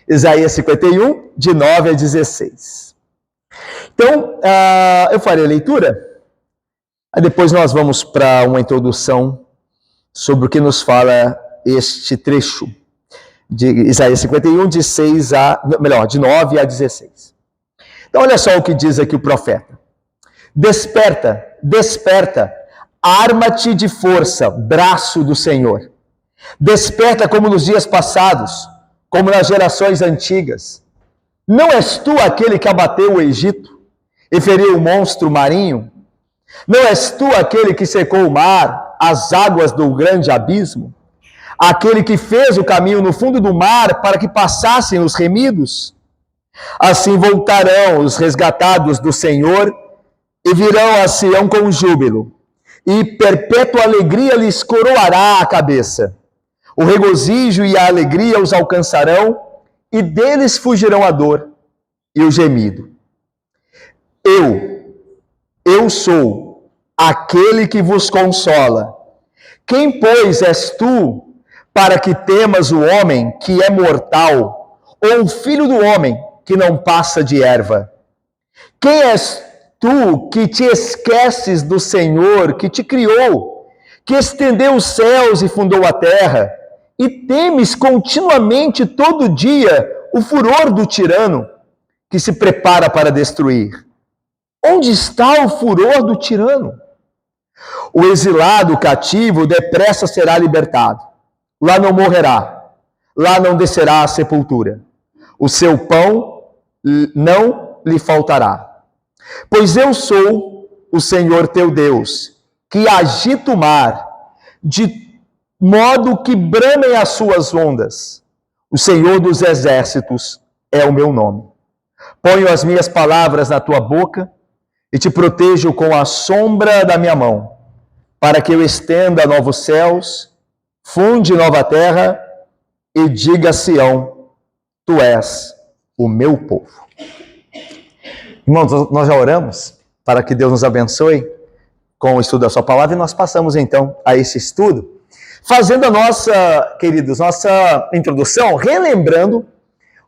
Isaías 51, de 9 a 16. Então, eu farei a leitura, aí depois nós vamos para uma introdução sobre o que nos fala este trecho de Isaías 51, de 9 a 16. Então, olha só o que diz aqui o profeta. Desperta, desperta, arma-te de força, braço do Senhor. Desperta como nos dias passados, como nas gerações antigas. Não és tu aquele que abateu o Egito e feriu o monstro marinho? Não és tu aquele que secou o mar, as águas do grande abismo? Aquele que fez o caminho no fundo do mar para que passassem os remidos? Assim voltarão os resgatados do Senhor e virão a Sião com júbilo, e perpétua alegria lhes coroará a cabeça. O regozijo e a alegria os alcançarão, e deles fugirão a dor e o gemido. Eu sou aquele que vos consola. Quem, pois, és tu para que temas o homem que é mortal, ou o filho do homem que não passa de erva? Quem és tu que te esqueces do Senhor que te criou, que estendeu os céus e fundou a terra, e temes continuamente todo dia o furor do tirano que se prepara para destruir? Onde está o furor do tirano? O exilado, o cativo, depressa será libertado. Lá não morrerá, lá não descerá à sepultura. O seu pão não lhe faltará. Pois eu sou o Senhor teu Deus, que agita o mar, de modo que bramem as suas ondas. O Senhor dos exércitos é o meu nome. Ponho as minhas palavras na tua boca e te protejo com a sombra da minha mão, para que eu estenda novos céus, funde nova terra e diga a Sião: tu és o meu povo. Irmãos, nós já oramos para que Deus nos abençoe com o estudo da sua palavra, e nós passamos então a esse estudo, fazendo a nossa introdução, relembrando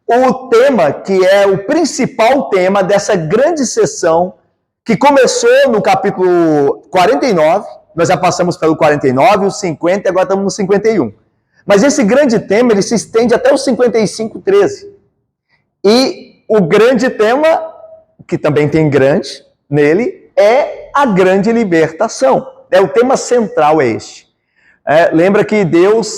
o tema que é o principal tema dessa grande sessão que começou no capítulo 49, nós já passamos pelo 49, o 50 e agora estamos no 51. Mas esse grande tema, ele se estende até o 55, 13. E o grande tema, que também tem grande nele, é a grande libertação. O tema central é este. Lembra que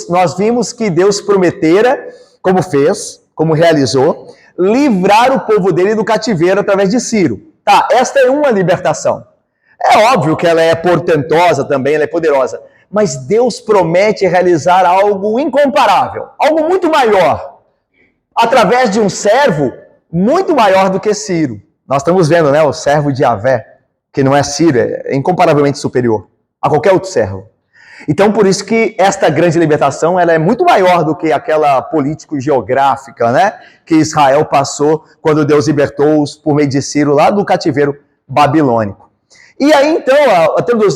nós vimos que Deus prometera, como fez, como realizou, livrar o povo dele do cativeiro através de Ciro. Tá, esta é uma libertação. É óbvio que ela é portentosa também, ela é poderosa, mas Deus promete realizar algo incomparável, algo muito maior, através de um servo muito maior do que Ciro. Nós estamos vendo, o servo de Yahvé, que não é Ciro, é incomparavelmente superior a qualquer outro servo. Então, por isso que esta grande libertação, ela é muito maior do que aquela político-geográfica, que Israel passou quando Deus libertou-os por meio de Ciro lá do cativeiro babilônico. E aí, então,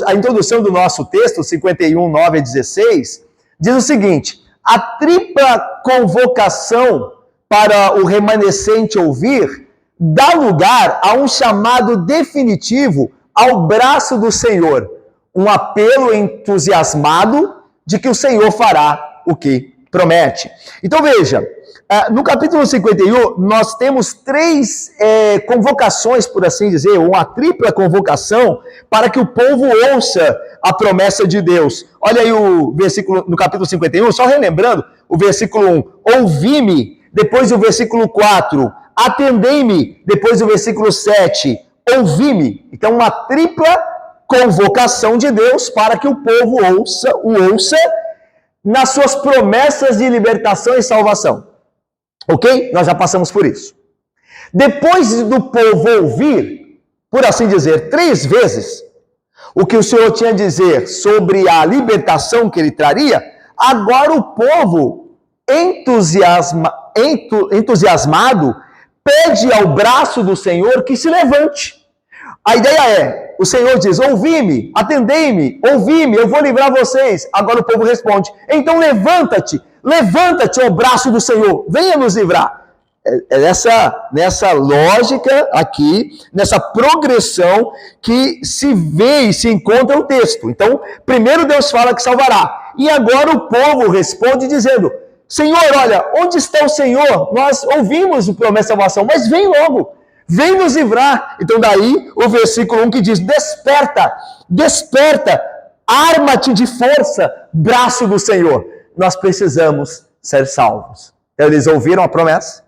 a introdução do nosso texto, 51, 9 a 16, diz o seguinte: a tripla convocação para o remanescente ouvir dá lugar a um chamado definitivo ao braço do Senhor, um apelo entusiasmado de que o Senhor fará o que promete. Então veja, no capítulo 51, nós temos três convocações, por assim dizer, uma tripla convocação para que o povo ouça a promessa de Deus. Olha aí o versículo no capítulo 51, só relembrando, o versículo 1, ouvi-me, depois o versículo 4, atendei-me, depois o versículo 7, ouvi-me. Então uma tripla convocação de Deus para que o povo o ouça nas suas promessas de libertação e salvação. Ok? Nós já passamos por isso. Depois do povo ouvir, por assim dizer, 3 vezes, o que o Senhor tinha a dizer sobre a libertação que ele traria, agora o povo entusiasmado pede ao braço do Senhor que se levante. A ideia é, o Senhor diz: ouvi-me, atendei-me, ouvi-me, eu vou livrar vocês. Agora o povo responde: então levanta-te, ó braço do Senhor, venha nos livrar. É nessa lógica aqui, nessa progressão que se vê e se encontra o texto. Então, primeiro Deus fala que salvará. E agora o povo responde dizendo: Senhor, olha, onde está o Senhor? Nós ouvimos o promessa de salvação, mas vem logo, vem nos livrar. Então daí o versículo 1 que diz: desperta, desperta, arma-te de força, braço do Senhor. Nós precisamos ser salvos. Então, eles ouviram a promessa,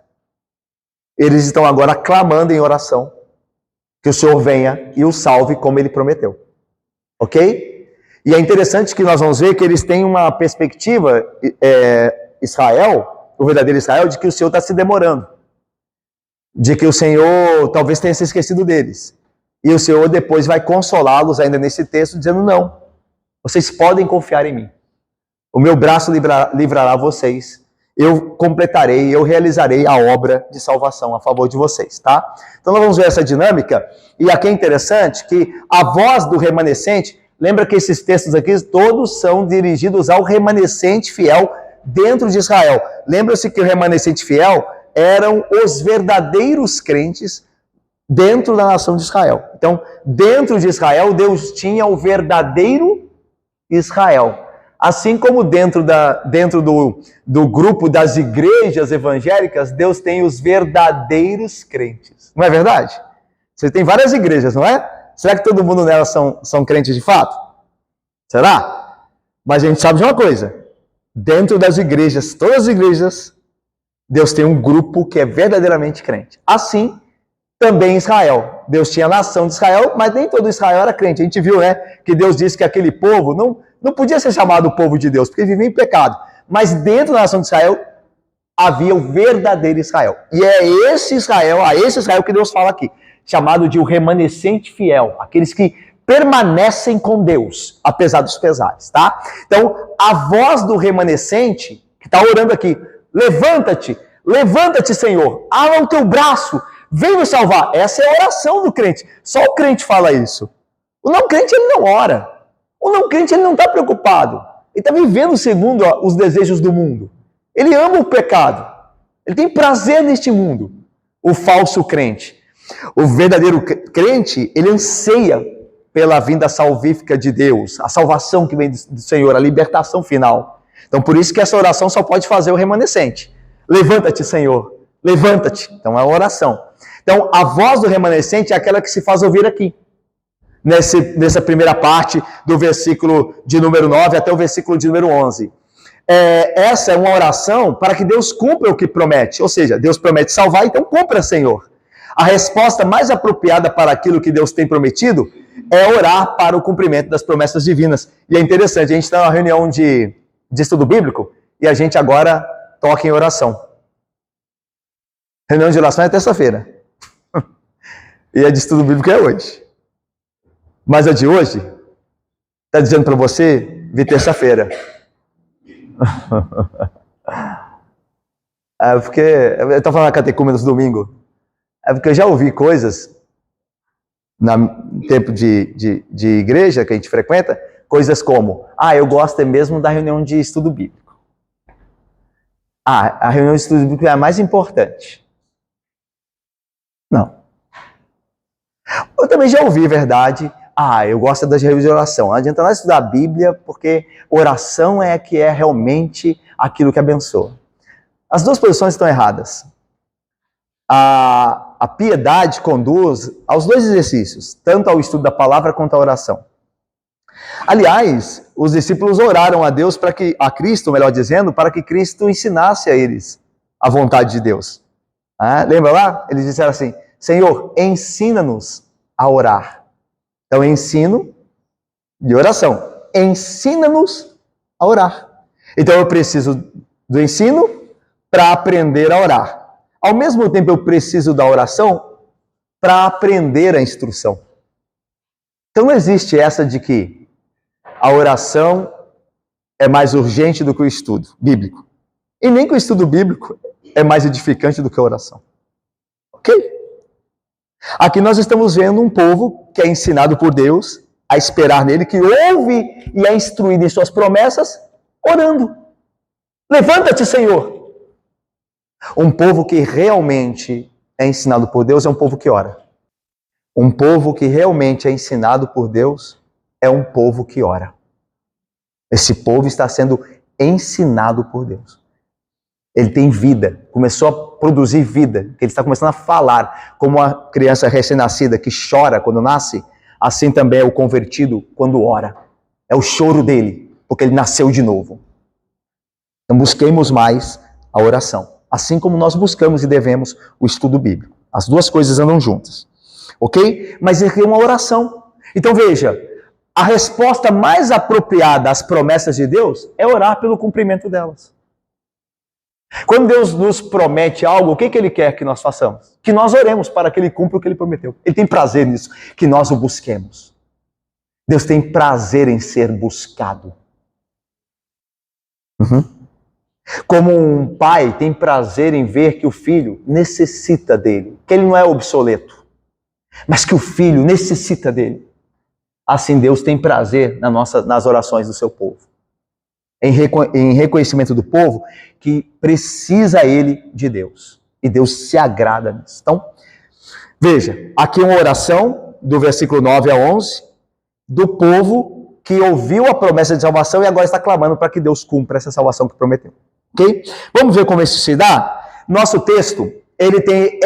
eles estão agora clamando em oração que o Senhor venha e o salve como ele prometeu. Ok? E é interessante que nós vamos ver que eles têm uma perspectiva, Israel, o verdadeiro Israel, de que o Senhor está se demorando. De que o Senhor talvez tenha se esquecido deles. E o Senhor depois vai consolá-los ainda nesse texto, dizendo: não, vocês podem confiar em mim. O meu braço livrará vocês. Eu completarei, eu realizarei a obra de salvação a favor de vocês, tá? Então nós vamos ver essa dinâmica. E aqui é interessante que a voz do remanescente, lembra que esses textos aqui todos são dirigidos ao remanescente fiel dentro de Israel. Lembra-se que o remanescente fiel eram os verdadeiros crentes dentro da nação de Israel. Então, dentro de Israel, Deus tinha o verdadeiro Israel. Assim como dentro do grupo das igrejas evangélicas, Deus tem os verdadeiros crentes. Não é verdade? Você tem várias igrejas, não é? Será que todo mundo nelas são crentes de fato? Será? Mas a gente sabe de uma coisa. Dentro das igrejas, todas as igrejas, Deus tem um grupo que é verdadeiramente crente. Assim, também Israel. Deus tinha a nação de Israel, mas nem todo Israel era crente. A gente viu, né, que Deus disse que aquele povo não podia ser chamado povo de Deus, porque vivia em pecado. Mas dentro da nação de Israel, havia o verdadeiro Israel. E é a esse Israel que Deus fala aqui, chamado de o remanescente fiel, aqueles que permanecem com Deus, apesar dos pesares, tá? Então, a voz do remanescente, que está orando aqui: levanta-te, levanta-te, Senhor, abra o teu braço, vem nos salvar. Essa é a oração do crente. Só o crente fala isso. O não crente, ele não ora. O não crente, ele não está preocupado. Ele está vivendo segundo os desejos do mundo. Ele ama o pecado. Ele tem prazer neste mundo. O falso crente. O verdadeiro crente, ele anseia pela vinda salvífica de Deus, a salvação que vem do Senhor, a libertação final. Então, por isso que essa oração só pode fazer o remanescente. Levanta-te, Senhor. Levanta-te. Então, é a oração. Então, a voz do remanescente é aquela que se faz ouvir aqui. Nessa primeira parte do versículo de número 9 até o versículo de número 11. Essa é uma oração para que Deus cumpra o que promete. Ou seja, Deus promete salvar, então cumpra, Senhor. A resposta mais apropriada para aquilo que Deus tem prometido é orar para o cumprimento das promessas divinas. E é interessante, a gente está numa reunião de estudo bíblico e a gente agora toca em oração. Reunião de oração é terça-feira. E a de estudo bíblico é hoje. Mas a de hoje está dizendo para você vir terça-feira. Porque eu estou falando catecúmenos domingo. É porque eu já ouvi coisas no tempo de igreja que a gente frequenta, coisas como: eu gosto mesmo da reunião de estudo bíblico. A reunião de estudo bíblico é a mais importante. Não. Eu também já ouvi, verdade, eu gosto das reuniões de oração. Não adianta nada estudar a Bíblia, porque oração é que é realmente aquilo que abençoa. As duas posições estão erradas. A piedade conduz aos dois exercícios, tanto ao estudo da palavra quanto à oração. Aliás, os discípulos oraram a Deus a Cristo, melhor dizendo, para que Cristo ensinasse a eles a vontade de Deus. Lembra lá? Eles disseram assim: Senhor, ensina-nos a orar. Então, ensino de oração. Ensina-nos a orar. Então, eu preciso do ensino para aprender a orar. Ao mesmo tempo, eu preciso da oração para aprender a instrução. Então, não existe essa de que a oração é mais urgente do que o estudo bíblico. E nem que o estudo bíblico é mais edificante do que a oração. Ok? Aqui nós estamos vendo um povo que é ensinado por Deus a esperar nele, que ouve e é instruído em suas promessas, orando. Levanta-te, Senhor. Um povo que realmente é ensinado por Deus é um povo que ora. Um povo que realmente é ensinado por Deus é um povo que ora. Esse povo está sendo ensinado por Deus. Ele tem vida, começou a produzir vida, ele está começando a falar, como uma criança recém-nascida que chora quando nasce, assim também é o convertido quando ora. É o choro dele, porque ele nasceu de novo. Então busquemos mais a oração, assim como nós buscamos e devemos o estudo bíblico. As duas coisas andam juntas, ok? Mas é uma oração. Então veja, a resposta mais apropriada às promessas de Deus é orar pelo cumprimento delas. Quando Deus nos promete algo, o que Ele quer que nós façamos? Que nós oremos para que Ele cumpra o que Ele prometeu. Ele tem prazer nisso, que nós o busquemos. Deus tem prazer em ser buscado. Como um pai tem prazer em ver que o filho necessita dele, que ele não é obsoleto, mas que o filho necessita dele. Assim Deus tem prazer nas orações do seu povo. Em reconhecimento do povo que precisa ele de Deus. E Deus se agrada nisso. Então, veja, aqui uma oração do versículo 9 a 11, do povo que ouviu a promessa de salvação e agora está clamando para que Deus cumpra essa salvação que prometeu. Ok? Vamos ver como isso se dá? Nosso texto, ele tem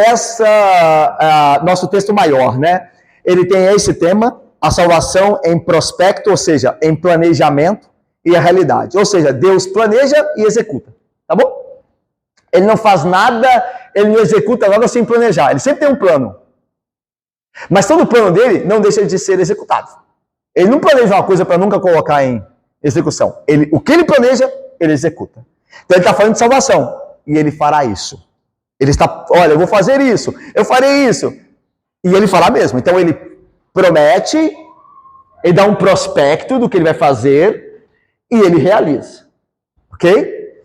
nosso texto maior, né? Ele tem esse tema, a salvação em prospecto, ou seja, em planejamento, e a realidade. Ou seja, Deus planeja e executa. Tá bom? Ele não faz nada, ele não executa nada sem planejar. Ele sempre tem um plano. Mas todo o plano dele não deixa de ser executado. Ele não planeja uma coisa para nunca colocar em execução. O que ele planeja, ele executa. Então ele está falando de salvação. E ele fará isso. Ele está, olha, eu vou fazer isso, eu farei isso. E ele fará mesmo. Então ele promete, ele dá um prospecto do que ele vai fazer, e ele realiza, ok?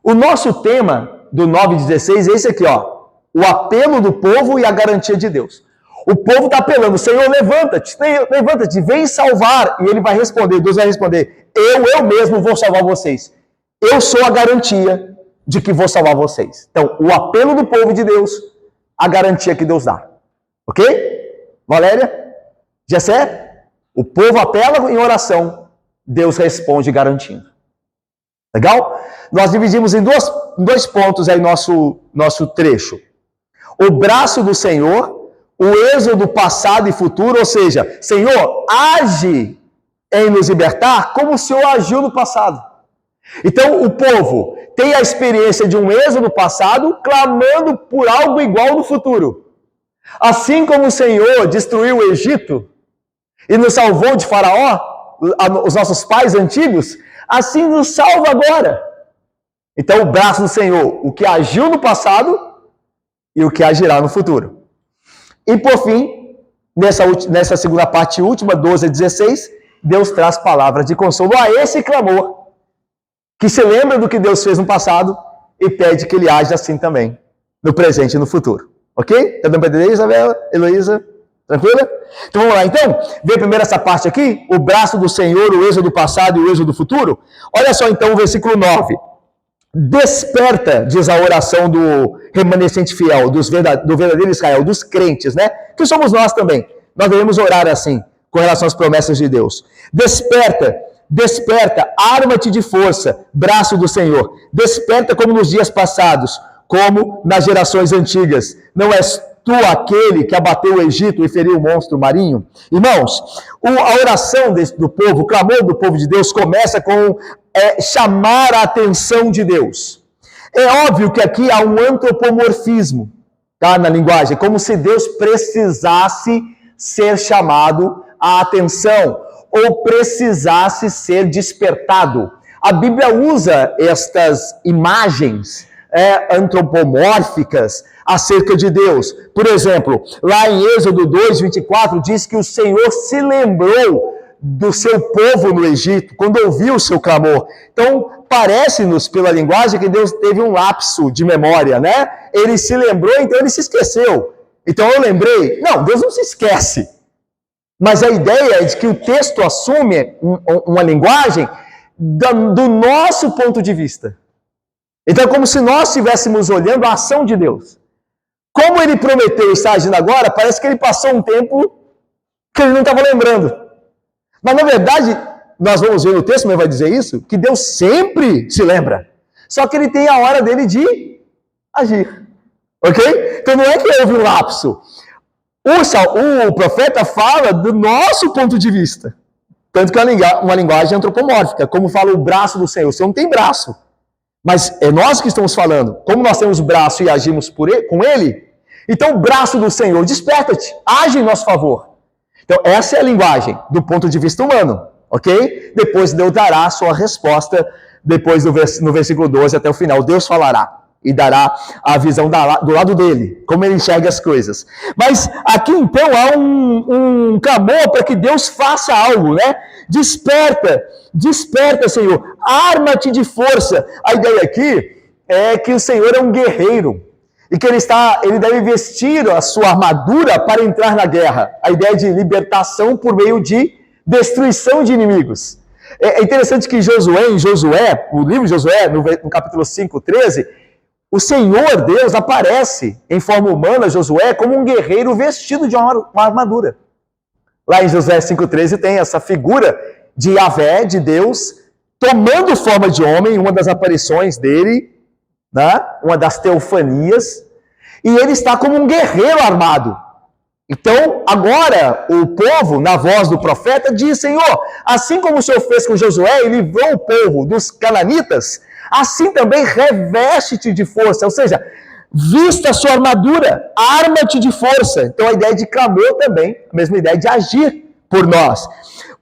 O nosso tema do 9:16 é esse aqui, ó. O apelo do povo e a garantia de Deus. O povo está apelando, Senhor, levanta-te, vem salvar. E ele vai responder, Deus vai responder, eu mesmo vou salvar vocês. Eu sou a garantia de que vou salvar vocês. Então, o apelo do povo de Deus, a garantia que Deus dá. Ok? Valéria? Jessé? O povo apela em oração, Deus responde garantindo. Legal? Nós dividimos em dois pontos aí nosso trecho. O braço do Senhor, o êxodo passado e futuro, ou seja, Senhor, age em nos libertar como o Senhor agiu no passado. Então, o povo tem a experiência de um êxodo passado, clamando por algo igual no futuro. Assim como o Senhor destruiu o Egito e nos salvou de Faraó, os nossos pais antigos, assim nos salva agora. Então, o braço do Senhor, o que agiu no passado e o que agirá no futuro. E por fim, nessa segunda parte última, 12-16, Deus traz palavras de consolo a esse clamor, que se lembra do que Deus fez no passado e pede que ele age assim também, no presente e no futuro. Ok? Tá dando para entender, Isabela, Heloísa? Tranquila? Então vamos lá. Então, vê primeiro essa parte aqui, o braço do Senhor, o êxodo passado e o êxodo futuro. Olha só então o versículo 9. Desperta, diz a oração do remanescente fiel, do verdadeiro Israel, dos crentes, né? Que somos nós também. Nós devemos orar assim, com relação às promessas de Deus. Desperta, arma-te de força, braço do Senhor. Desperta como nos dias passados, como nas gerações antigas. Não és tu aquele que abateu o Egito e feriu o monstro marinho? Irmãos, a oração do povo, o clamor do povo de Deus começa com chamar a atenção de Deus. É óbvio que aqui há um antropomorfismo, tá, na linguagem, como se Deus precisasse ser chamado a atenção ou precisasse ser despertado. A Bíblia usa estas imagens antropomórficas acerca de Deus. Por exemplo, lá em Êxodo 2:24 diz que o Senhor se lembrou do seu povo no Egito, quando ouviu o seu clamor. Então, parece-nos, pela linguagem, que Deus teve um lapso de memória, né? Ele se lembrou, então ele se esqueceu. Então eu lembrei. Não, Deus não se esquece. Mas a ideia é de que o texto assume uma linguagem do nosso ponto de vista. Então é como se nós estivéssemos olhando a ação de Deus. Como ele prometeu estar agindo agora, parece que ele passou um tempo que ele não estava lembrando. Mas na verdade, nós vamos ver no texto, mas vai dizer isso, que Deus sempre se lembra. Só que ele tem a hora dele de agir. Ok? Então não é que houve um lapso. O profeta fala do nosso ponto de vista. Tanto que é uma linguagem antropomórfica. Como fala o braço do Senhor. O Senhor não tem braço. Mas é nós que estamos falando. Como nós temos braço e agimos com ele, então o braço do Senhor, desperta-te, age em nosso favor. Então essa é a linguagem do ponto de vista humano. Ok? Depois Deus dará a sua resposta, depois no versículo 12 até o final. Deus falará e dará a visão do lado dele, como ele enxerga as coisas. Mas aqui então há um clamor para que Deus faça algo, né? Desperta, Senhor, arma-te de força. A ideia aqui é que o Senhor é um guerreiro e que ele deve vestir a sua armadura para entrar na guerra. A ideia de libertação por meio de destruição de inimigos. É interessante que em Josué, o livro de Josué, no capítulo 5, 13, o Senhor Deus aparece em forma humana, Josué, como um guerreiro vestido de uma armadura. Lá em Josué 5,13 tem essa figura de Yahvé, de Deus, tomando forma de homem, uma das aparições dele, né? Uma das teofanias, e ele está como um guerreiro armado. Então, agora, o povo, na voz do profeta, diz: Senhor, assim como o Senhor fez com Josué e livrou o povo dos cananitas, assim também reveste-te de força, ou seja, vista a sua armadura, arma-te de força. Então a ideia de clamor também, a mesma ideia de agir por nós.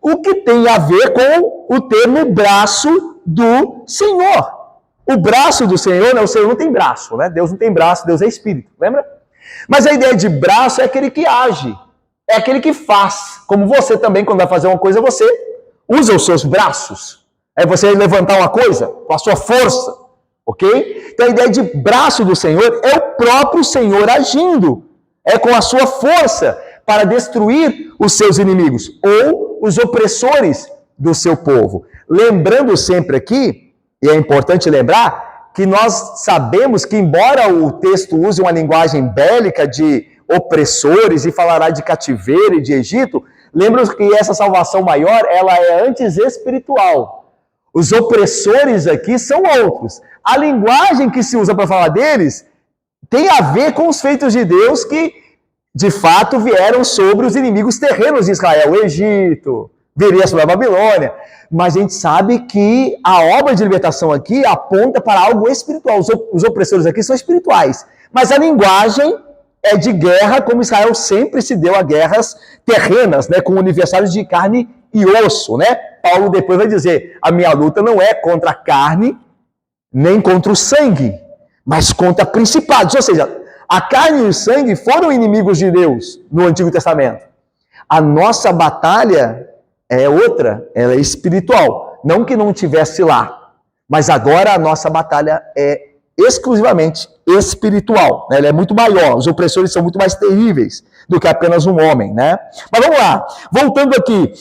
O que tem a ver com o termo braço do Senhor. O braço do Senhor, né? O Senhor não tem braço, né? Deus não tem braço, Deus é espírito, lembra? Mas a ideia de braço é aquele que age, é aquele que faz. Como você também, quando vai fazer uma coisa, você usa os seus braços. É você levantar uma coisa com a sua força, ok? Então a ideia de braço do Senhor é o próprio Senhor agindo. É com a sua força para destruir os seus inimigos ou os opressores do seu povo. Lembrando sempre aqui, e é importante lembrar, que nós sabemos que embora o texto use uma linguagem bélica de opressores e falará de cativeiro e de Egito, lembra que essa salvação maior, ela é antes espiritual. Os opressores aqui são outros. A linguagem que se usa para falar deles tem a ver com os feitos de Deus que, de fato, vieram sobre os inimigos terrenos de Israel. O Egito, viria sobre a Babilônia. Mas a gente sabe que a obra de libertação aqui aponta para algo espiritual. Os opressores aqui são espirituais. Mas a linguagem é de guerra, como Israel sempre se deu a guerras terrenas, né, com aniversários de carne e osso, né? Paulo depois vai dizer: a minha luta não é contra a carne, nem contra o sangue, mas contra principados. Ou seja, a carne e o sangue foram inimigos de Deus no Antigo Testamento. A nossa batalha é outra, ela é espiritual. Não que não estivesse lá, mas agora a nossa batalha é exclusivamente espiritual, né? Ela é muito maior, os opressores são muito mais terríveis do que apenas um homem, né? Mas vamos lá, voltando aqui.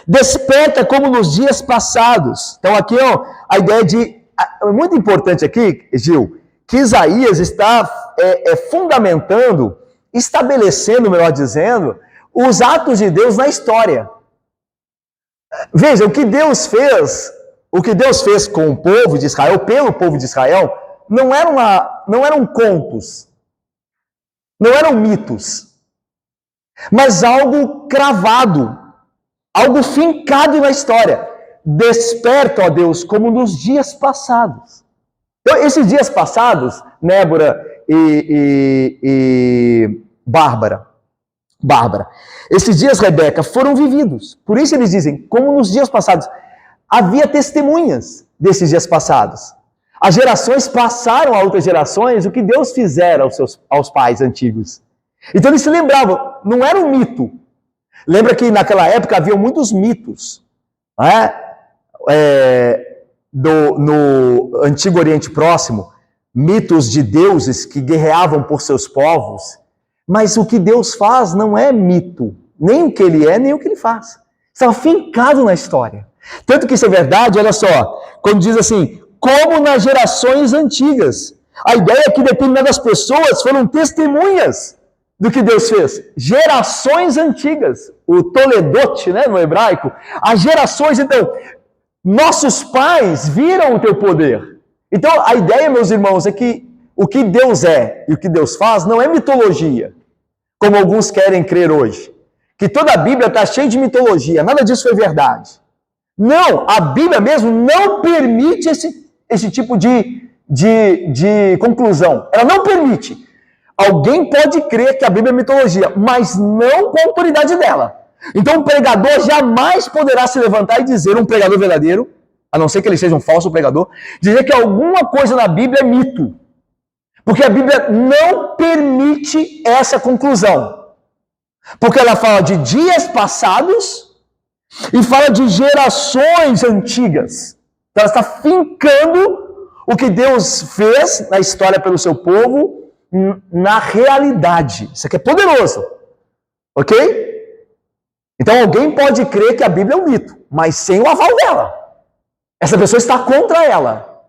Desperta como nos dias passados. Então aqui ó, a ideia de... É muito importante aqui, Gil, que Isaías está fundamentando, estabelecendo, melhor dizendo, os atos de Deus na história. Veja, o que Deus fez com o povo de Israel, pelo povo de Israel, não eram contos, não eram mitos, mas algo cravado, algo fincado na história. Desperta, ó Deus, como nos dias passados. Então, esses dias passados, Nébora e Bárbara, esses dias, Rebeca, foram vividos. Por isso eles dizem, como nos dias passados. Havia testemunhas desses dias passados. As gerações passaram a outras gerações o que Deus fizera aos pais antigos. Então eles se lembravam, não era um mito. Lembra que naquela época havia muitos mitos, né? No Antigo Oriente Próximo, mitos de deuses que guerreavam por seus povos. Mas o que Deus faz não é mito, nem o que ele é, nem o que ele faz. Está fincado na história. Tanto que isso é verdade, olha só, quando diz assim, como nas gerações antigas. A ideia é que determinadas pessoas foram testemunhas do que Deus fez. Gerações antigas. O Toledote, né, no hebraico. As gerações, então, nossos pais viram o teu poder. Então, a ideia, meus irmãos, é que o que Deus é e o que Deus faz não é mitologia, como alguns querem crer hoje. Que toda a Bíblia está cheia de mitologia. Nada disso foi verdade. Não, a Bíblia mesmo não permite esse tipo de conclusão. Ela não permite. Alguém pode crer que a Bíblia é mitologia, mas não com a autoridade dela. Então, um pregador jamais poderá se levantar e dizer, um pregador verdadeiro, a não ser que ele seja um falso pregador, dizer que alguma coisa na Bíblia é mito. Porque a Bíblia não permite essa conclusão. Porque ela fala de dias passados e fala de gerações antigas. Então, ela está fincando o que Deus fez na história pelo seu povo na realidade. Isso aqui é poderoso. Ok? Então alguém pode crer que a Bíblia é um mito, mas sem o aval dela. Essa pessoa está contra ela.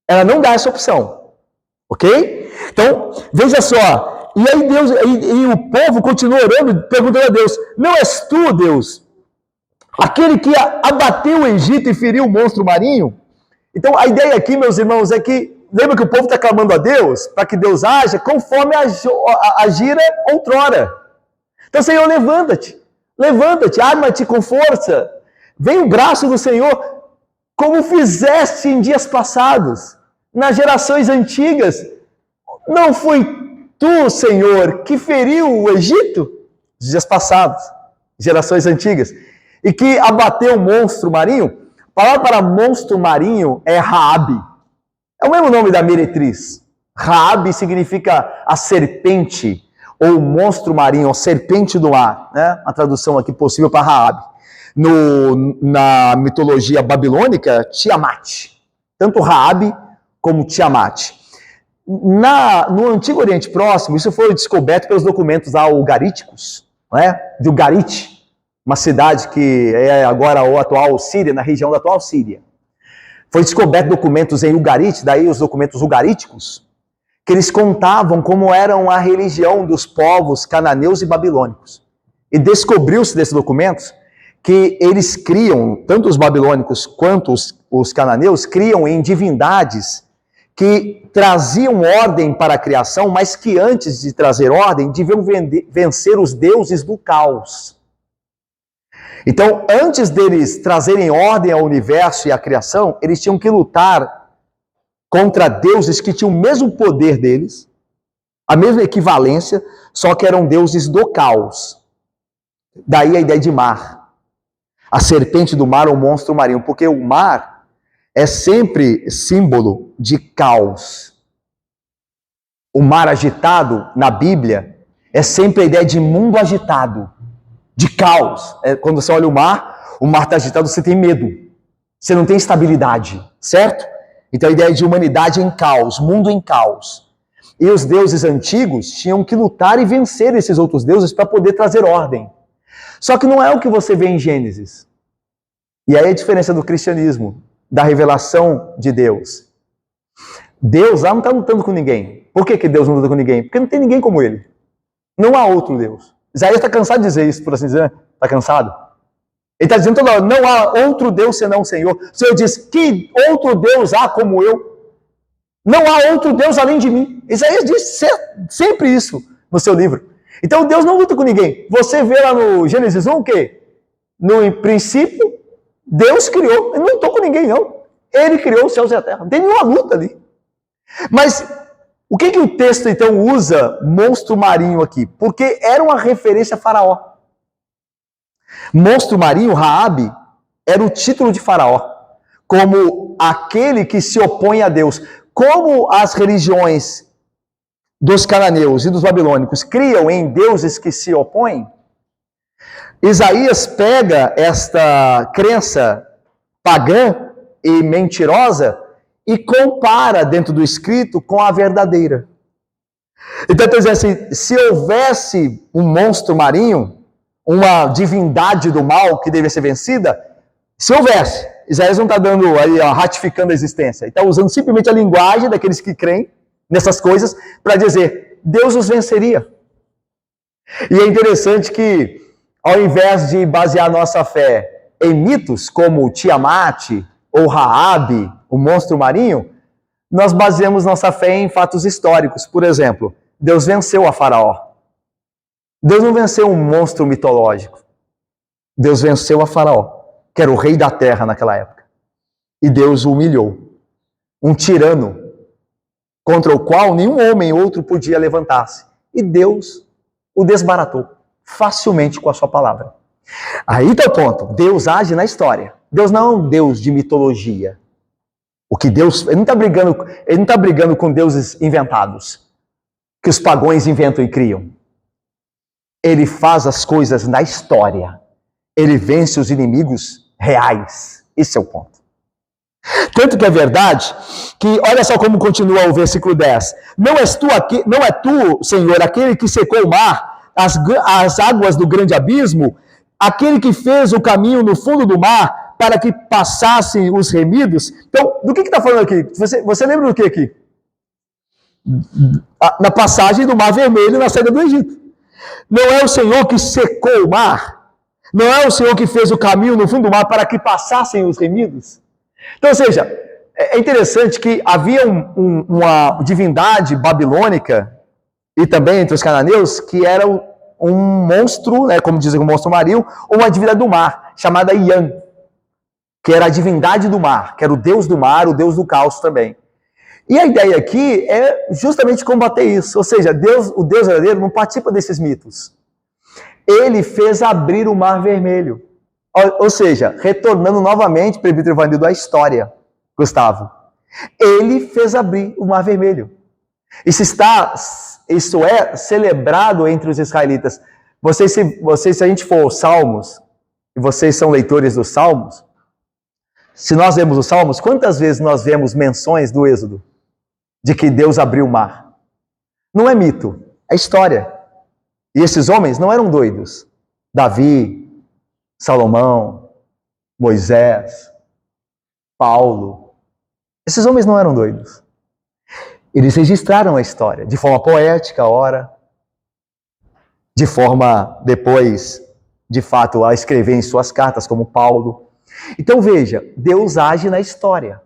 Ela não dá essa opção. Ok? Então, veja só. E aí Deus, e o povo continua orando, perguntando a Deus, não és tu, Deus, aquele que abateu o Egito e feriu o monstro marinho? Então, a ideia aqui, meus irmãos, é que, lembra que o povo está clamando a Deus, para que Deus haja conforme agira outrora. Então, Senhor, levanta-te, arma-te com força, vem o braço do Senhor, como fizeste em dias passados, nas gerações antigas. Não foi tu, Senhor, que feriu o Egito, nos dias passados, gerações antigas, e que abateu o monstro marinho? A palavra para monstro marinho é Raabe. É o mesmo nome da meretriz. Raabe significa a serpente, ou monstro marinho, ou serpente do mar. Né? A tradução aqui possível para Raabe. Na mitologia babilônica, Tiamat. Tanto Raabe como Tiamat. No Antigo Oriente Próximo, isso foi descoberto pelos documentos ugaríticos, né? de Ugarit, uma cidade que é agora a atual Síria, na região da atual Síria. Foi descoberto documentos em Ugarit, daí os documentos ugaríticos, que eles contavam como eram a religião dos povos cananeus e babilônicos. E descobriu-se desses documentos que eles criam, tanto os babilônicos quanto os cananeus, criam em divindades que traziam ordem para a criação, mas que antes de trazer ordem, deviam vencer os deuses do caos. Então, antes deles trazerem ordem ao universo e à criação, eles tinham que lutar contra deuses que tinham o mesmo poder deles, a mesma equivalência, só que eram deuses do caos. Daí a ideia de mar. A serpente do mar, o monstro marinho, porque o mar é sempre símbolo de caos. O mar agitado, na Bíblia, é sempre a ideia de mundo agitado, de caos. Quando você olha o mar está agitado, você tem medo. Você não tem estabilidade, certo? Então a ideia de humanidade em caos, mundo em caos. E os deuses antigos tinham que lutar e vencer esses outros deuses para poder trazer ordem. Só que não é o que você vê em Gênesis. E aí a diferença do cristianismo, da revelação de Deus. Deus lá não está lutando com ninguém. Por que Deus não luta com ninguém? Porque não tem ninguém como ele. Não há outro Deus. Isaías está cansado de dizer isso, por assim dizer. Está cansado? Ele está dizendo toda hora, não há outro Deus senão o Senhor. O Senhor diz, que outro Deus há como eu? Não há outro Deus além de mim. Isaías diz sempre isso no seu livro. Então Deus não luta com ninguém. Você vê lá no Gênesis 1 o quê? No princípio, Deus criou. Ele não lutou com ninguém, não. Ele criou os céus e a terra. Não tem nenhuma luta ali. Mas o que o texto então usa monstro marinho aqui? Porque era uma referência a Faraó. Monstro marinho, Raabe, era o título de Faraó, como aquele que se opõe a Deus. Como as religiões dos cananeus e dos babilônicos criam em deuses que se opõem, Isaías pega esta crença pagã e mentirosa e compara dentro do escrito com a verdadeira. Então, por exemplo, assim, se houvesse um monstro marinho, uma divindade do mal que devia ser vencida, se houvesse, Isaías não está dando aí, ó, ratificando a existência. Ele está usando simplesmente a linguagem daqueles que creem nessas coisas para dizer, Deus os venceria. E é interessante que, ao invés de basear nossa fé em mitos como Tiamat ou Raabe, o monstro marinho, nós baseamos nossa fé em fatos históricos. Por exemplo, Deus venceu a Faraó. Deus não venceu um monstro mitológico. Deus venceu a Faraó, que era o rei da terra naquela época. E Deus o humilhou. Um tirano contra o qual nenhum homem outro podia levantar-se. E Deus o desbaratou facilmente com a sua palavra. Aí está o ponto. Deus age na história. Deus não é um Deus de mitologia. O que Deus, ele não está brigando com deuses inventados, que os pagões inventam e criam. Ele faz as coisas na história. Ele vence os inimigos reais. Esse é o ponto. Tanto que é verdade que, olha só como continua o versículo 10. Não é tu, Senhor, aquele que secou o mar, as águas do grande abismo, aquele que fez o caminho no fundo do mar, para que passassem os remidos. Então, do que está falando aqui? Você lembra do que aqui? Na passagem do Mar Vermelho, na saída do Egito. Não é o Senhor que secou o mar? Não é o Senhor que fez o caminho no fundo do mar para que passassem os remidos? Então, ou seja, é interessante que havia uma divindade babilônica, e também entre os cananeus, que era um monstro, né, como dizem, um monstro marinho, ou uma divindade do mar, chamada Ian, que era a divindade do mar, que era o deus do mar, o deus do caos também. E a ideia aqui é justamente combater isso. Ou seja, o Deus verdadeiro não participa desses mitos. Ele fez abrir o Mar Vermelho. Ou seja, retornando novamente, presbítero Ivanildo, à história, Gustavo. Ele fez abrir o Mar Vermelho. Isso é celebrado entre os israelitas. Se a gente for aos Salmos, e vocês são leitores dos Salmos, se nós vemos os Salmos, quantas vezes nós vemos menções do Êxodo? De que Deus abriu o mar. Não é mito, é história. E esses homens não eram doidos. Davi, Salomão, Moisés, Paulo. Esses homens não eram doidos. Eles registraram a história, de forma poética, ora, de forma, depois, de fato, a escrever em suas cartas, como Paulo. Então veja, Deus age na história.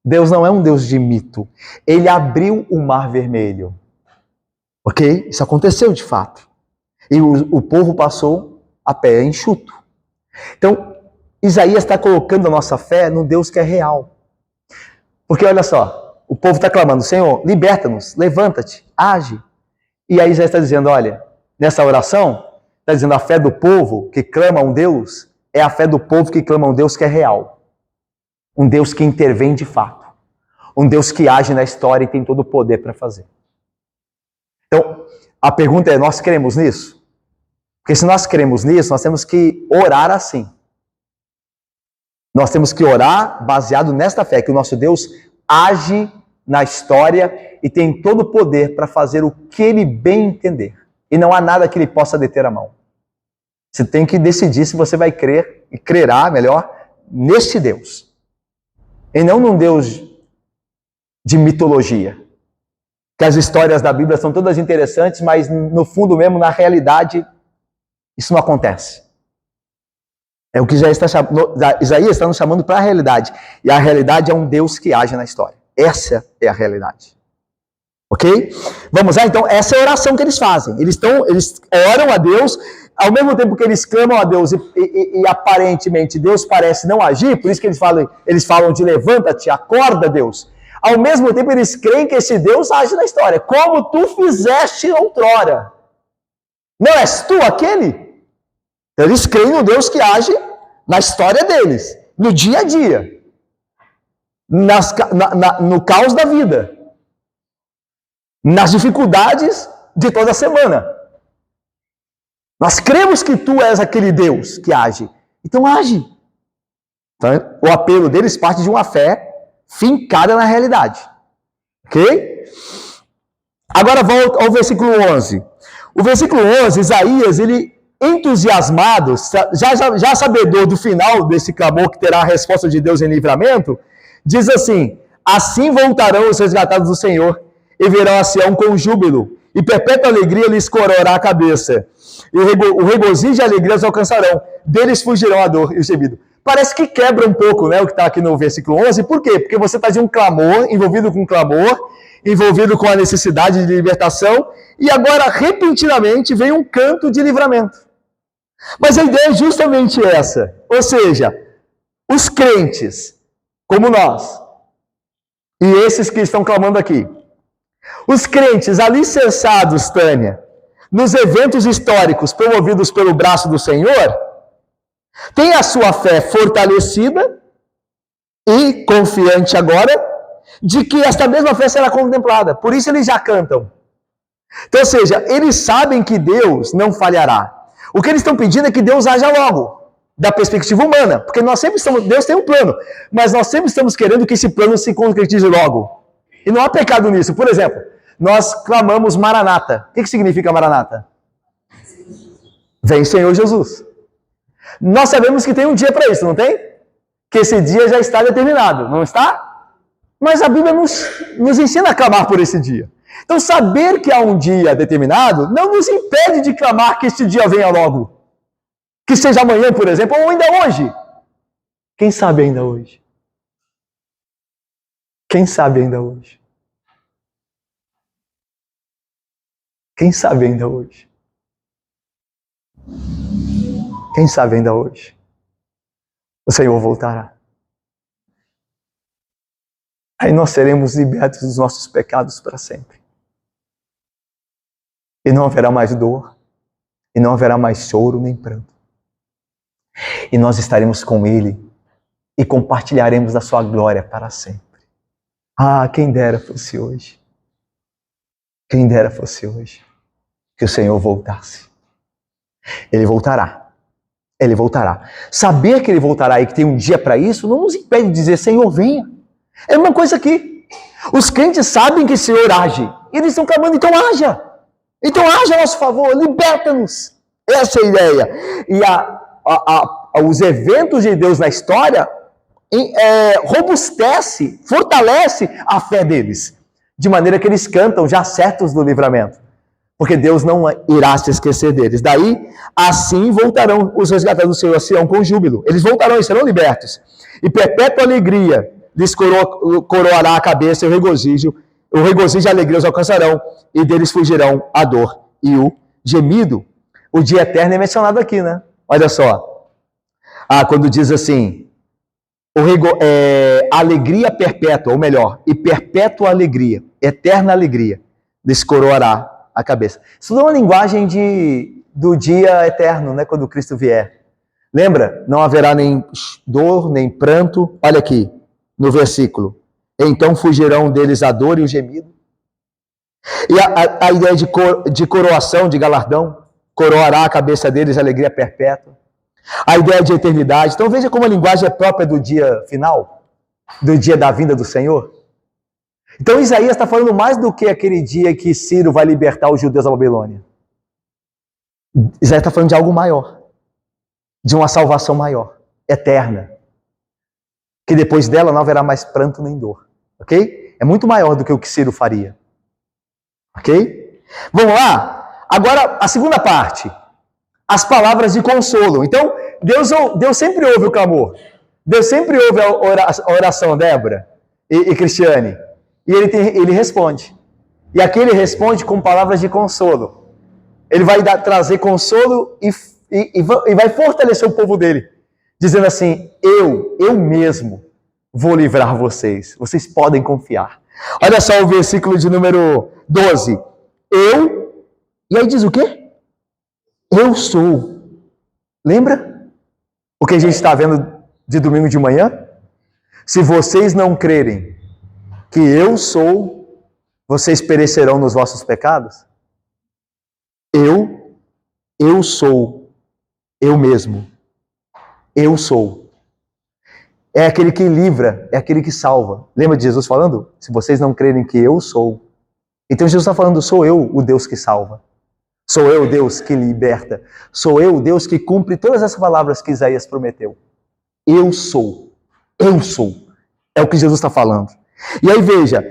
Deus não é um Deus de mito. Ele abriu o Mar Vermelho. Ok? Isso aconteceu de fato. E o povo passou a pé enxuto. Então, Isaías está colocando a nossa fé no Deus que é real. Porque olha só, o povo está clamando, Senhor, liberta-nos, levanta-te, age. E aí Isaías está dizendo, olha, nessa oração, está dizendo a fé do povo que clama a um Deus, é a fé do povo que clama a um Deus que é real. Um Deus que intervém de fato. Um Deus que age na história e tem todo o poder para fazer. Então, a pergunta é, nós cremos nisso? Porque se nós cremos nisso, nós temos que orar assim. Nós temos que orar baseado nesta fé, que o nosso Deus age na história e tem todo o poder para fazer o que Ele bem entender. E não há nada que Ele possa deter a mão. Você tem que decidir se você vai crer, e crerá, melhor, neste Deus. E não num Deus de mitologia. Que as histórias da Bíblia são todas interessantes, mas no fundo mesmo, na realidade, isso não acontece. É o que Isaías está nos chamando para a realidade. E a realidade é um Deus que age na história. Essa é a realidade. Ok? Vamos lá, então, essa é a oração que eles fazem. Eles oram a Deus, ao mesmo tempo que eles clamam a Deus e aparentemente Deus parece não agir, por isso que eles falam de levanta-te, acorda Deus. Ao mesmo tempo eles creem que esse Deus age na história, como tu fizeste outrora. Não és tu aquele? Então eles creem no Deus que age na história deles, no dia a dia, no caos da vida, nas dificuldades de toda semana. Nós cremos que tu és aquele Deus que age. Então age. Então, o apelo deles parte de uma fé fincada na realidade. Ok? Agora volta ao versículo 11. O versículo 11, Isaías, ele entusiasmados, já sabedor do final desse clamor que terá a resposta de Deus em livramento, diz assim: assim voltarão os resgatados do Senhor e virão a Sião com júbilo, e perpétua alegria lhes coroará a cabeça. E o regozijo e a alegria os alcançarão, deles fugirão a dor e o gemido. Parece que quebra um pouco, né, o que está aqui no versículo 11. Por quê? Porque você está de um clamor, envolvido com clamor, envolvido com a necessidade de libertação, e agora, repentinamente, vem um canto de livramento. Mas a ideia é justamente essa. Ou seja, os crentes, como nós, e esses que estão clamando aqui, os crentes alicerçados, Tânia, nos eventos históricos promovidos pelo braço do Senhor, têm a sua fé fortalecida e confiante agora de que esta mesma fé será contemplada. Por isso eles já cantam. Então, ou seja, eles sabem que Deus não falhará. O que eles estão pedindo é que Deus haja logo, da perspectiva humana, porque nós sempre estamos, Deus tem um plano, mas nós sempre estamos querendo que esse plano se concretize logo. E não há pecado nisso. Por exemplo, nós clamamos Maranata. O que significa Maranata? Vem Senhor Jesus. Nós sabemos que tem um dia para isso, não tem? Que esse dia já está determinado, não está? Mas a Bíblia nos ensina a clamar por esse dia. Então, saber que há um dia determinado não nos impede de clamar que este dia venha logo. Que seja amanhã, por exemplo, ou ainda hoje. Quem sabe ainda hoje? Quem sabe ainda hoje? Quem sabe ainda hoje? Quem sabe ainda hoje? O Senhor voltará. Aí nós seremos libertos dos nossos pecados para sempre. E não haverá mais dor, e não haverá mais choro nem pranto. E nós estaremos com Ele e compartilharemos da sua glória para sempre. Ah, quem dera fosse hoje. Quem dera fosse hoje que o Senhor voltasse. Ele voltará. Ele voltará. Saber que Ele voltará e que tem um dia para isso não nos impede de dizer: Senhor, venha. É uma coisa aqui. Os crentes sabem que o Senhor age. E eles estão clamando: então haja. Então haja a nosso favor, liberta-nos. Essa é a ideia. E os eventos de Deus na história robustece, fortalece a fé deles. De maneira que eles cantam já certos do livramento. Porque Deus não irá se esquecer deles. Daí, assim voltarão os resgatados do Senhor a Sião com júbilo. Eles voltarão e serão libertos. E perpétua alegria lhes coroará a cabeça e o regozijo e a alegria os alcançarão, e deles fugirão a dor e o gemido. O dia eterno é mencionado aqui, né? Olha só. Quando diz assim, alegria perpétua, ou melhor, e perpétua alegria, eterna alegria, lhes coroará a cabeça. Isso não é uma linguagem do dia eterno, né? Quando Cristo vier. Lembra? Não haverá nem dor, nem pranto. Olha aqui, no versículo. Então fugirão deles a dor e o gemido. E a ideia de coroação, de galardão, coroará a cabeça deles a alegria perpétua. A ideia de eternidade. Então veja como a linguagem é própria do dia final, do dia da vinda do Senhor. Então Isaías está falando mais do que aquele dia que Ciro vai libertar os judeus da Babilônia. Isaías está falando de algo maior, de uma salvação maior, eterna, que depois dela não haverá mais pranto nem dor. Ok? É muito maior do que o que Ciro faria. Ok? Vamos lá? Agora, a segunda parte. As palavras de consolo. Então, Deus sempre ouve o clamor. Deus sempre ouve a oração, Débora e Cristiane. E ele responde. E aqui ele responde com palavras de consolo. Ele vai trazer consolo e vai fortalecer o povo dele. Dizendo assim, eu mesmo vou livrar vocês. Vocês podem confiar. Olha só o versículo de número 12. E aí diz o quê? Eu sou. Lembra? O que a gente está vendo de domingo de manhã? Se vocês não crerem que eu sou, vocês perecerão nos vossos pecados? Eu sou. Eu mesmo. Eu sou. É aquele que livra, é aquele que salva. Lembra de Jesus falando? Se vocês não crerem que eu sou. Então Jesus está falando, sou eu o Deus que salva. Sou eu, Deus, que liberta. Sou eu, Deus, que cumpre todas as palavras que Isaías prometeu. Eu sou. Eu sou. É o que Jesus está falando. E aí veja,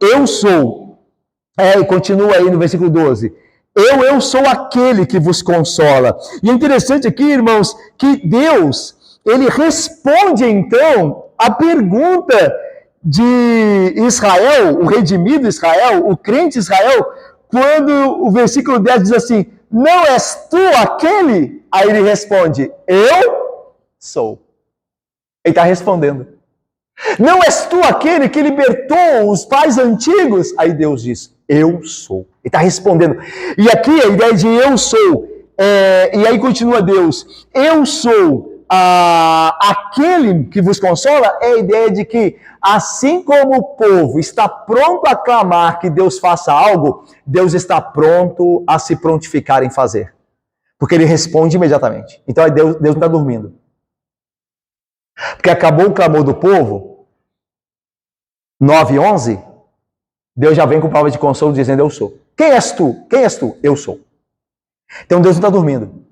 eu sou. E continua aí no versículo 12. Eu sou aquele que vos consola. E é interessante aqui, irmãos, que Deus, ele responde então a pergunta de Israel, o redimido Israel, o crente Israel, quando o versículo 10 diz assim, não és tu aquele? Aí ele responde, eu sou. Ele está respondendo. Não és tu aquele que libertou os pais antigos? Aí Deus diz, eu sou. Ele está respondendo. E aqui a ideia de eu sou, e aí continua Deus, eu sou aquele que vos consola, é a ideia de que assim como o povo está pronto a clamar que Deus faça algo, Deus está pronto a se prontificar em fazer. Porque ele responde imediatamente. Então Deus não está dormindo. Porque acabou o clamor do povo, 9:11, Deus já vem com palavra de consolo dizendo, eu sou. Quem és tu? Quem és tu? Eu sou. Então Deus não está dormindo.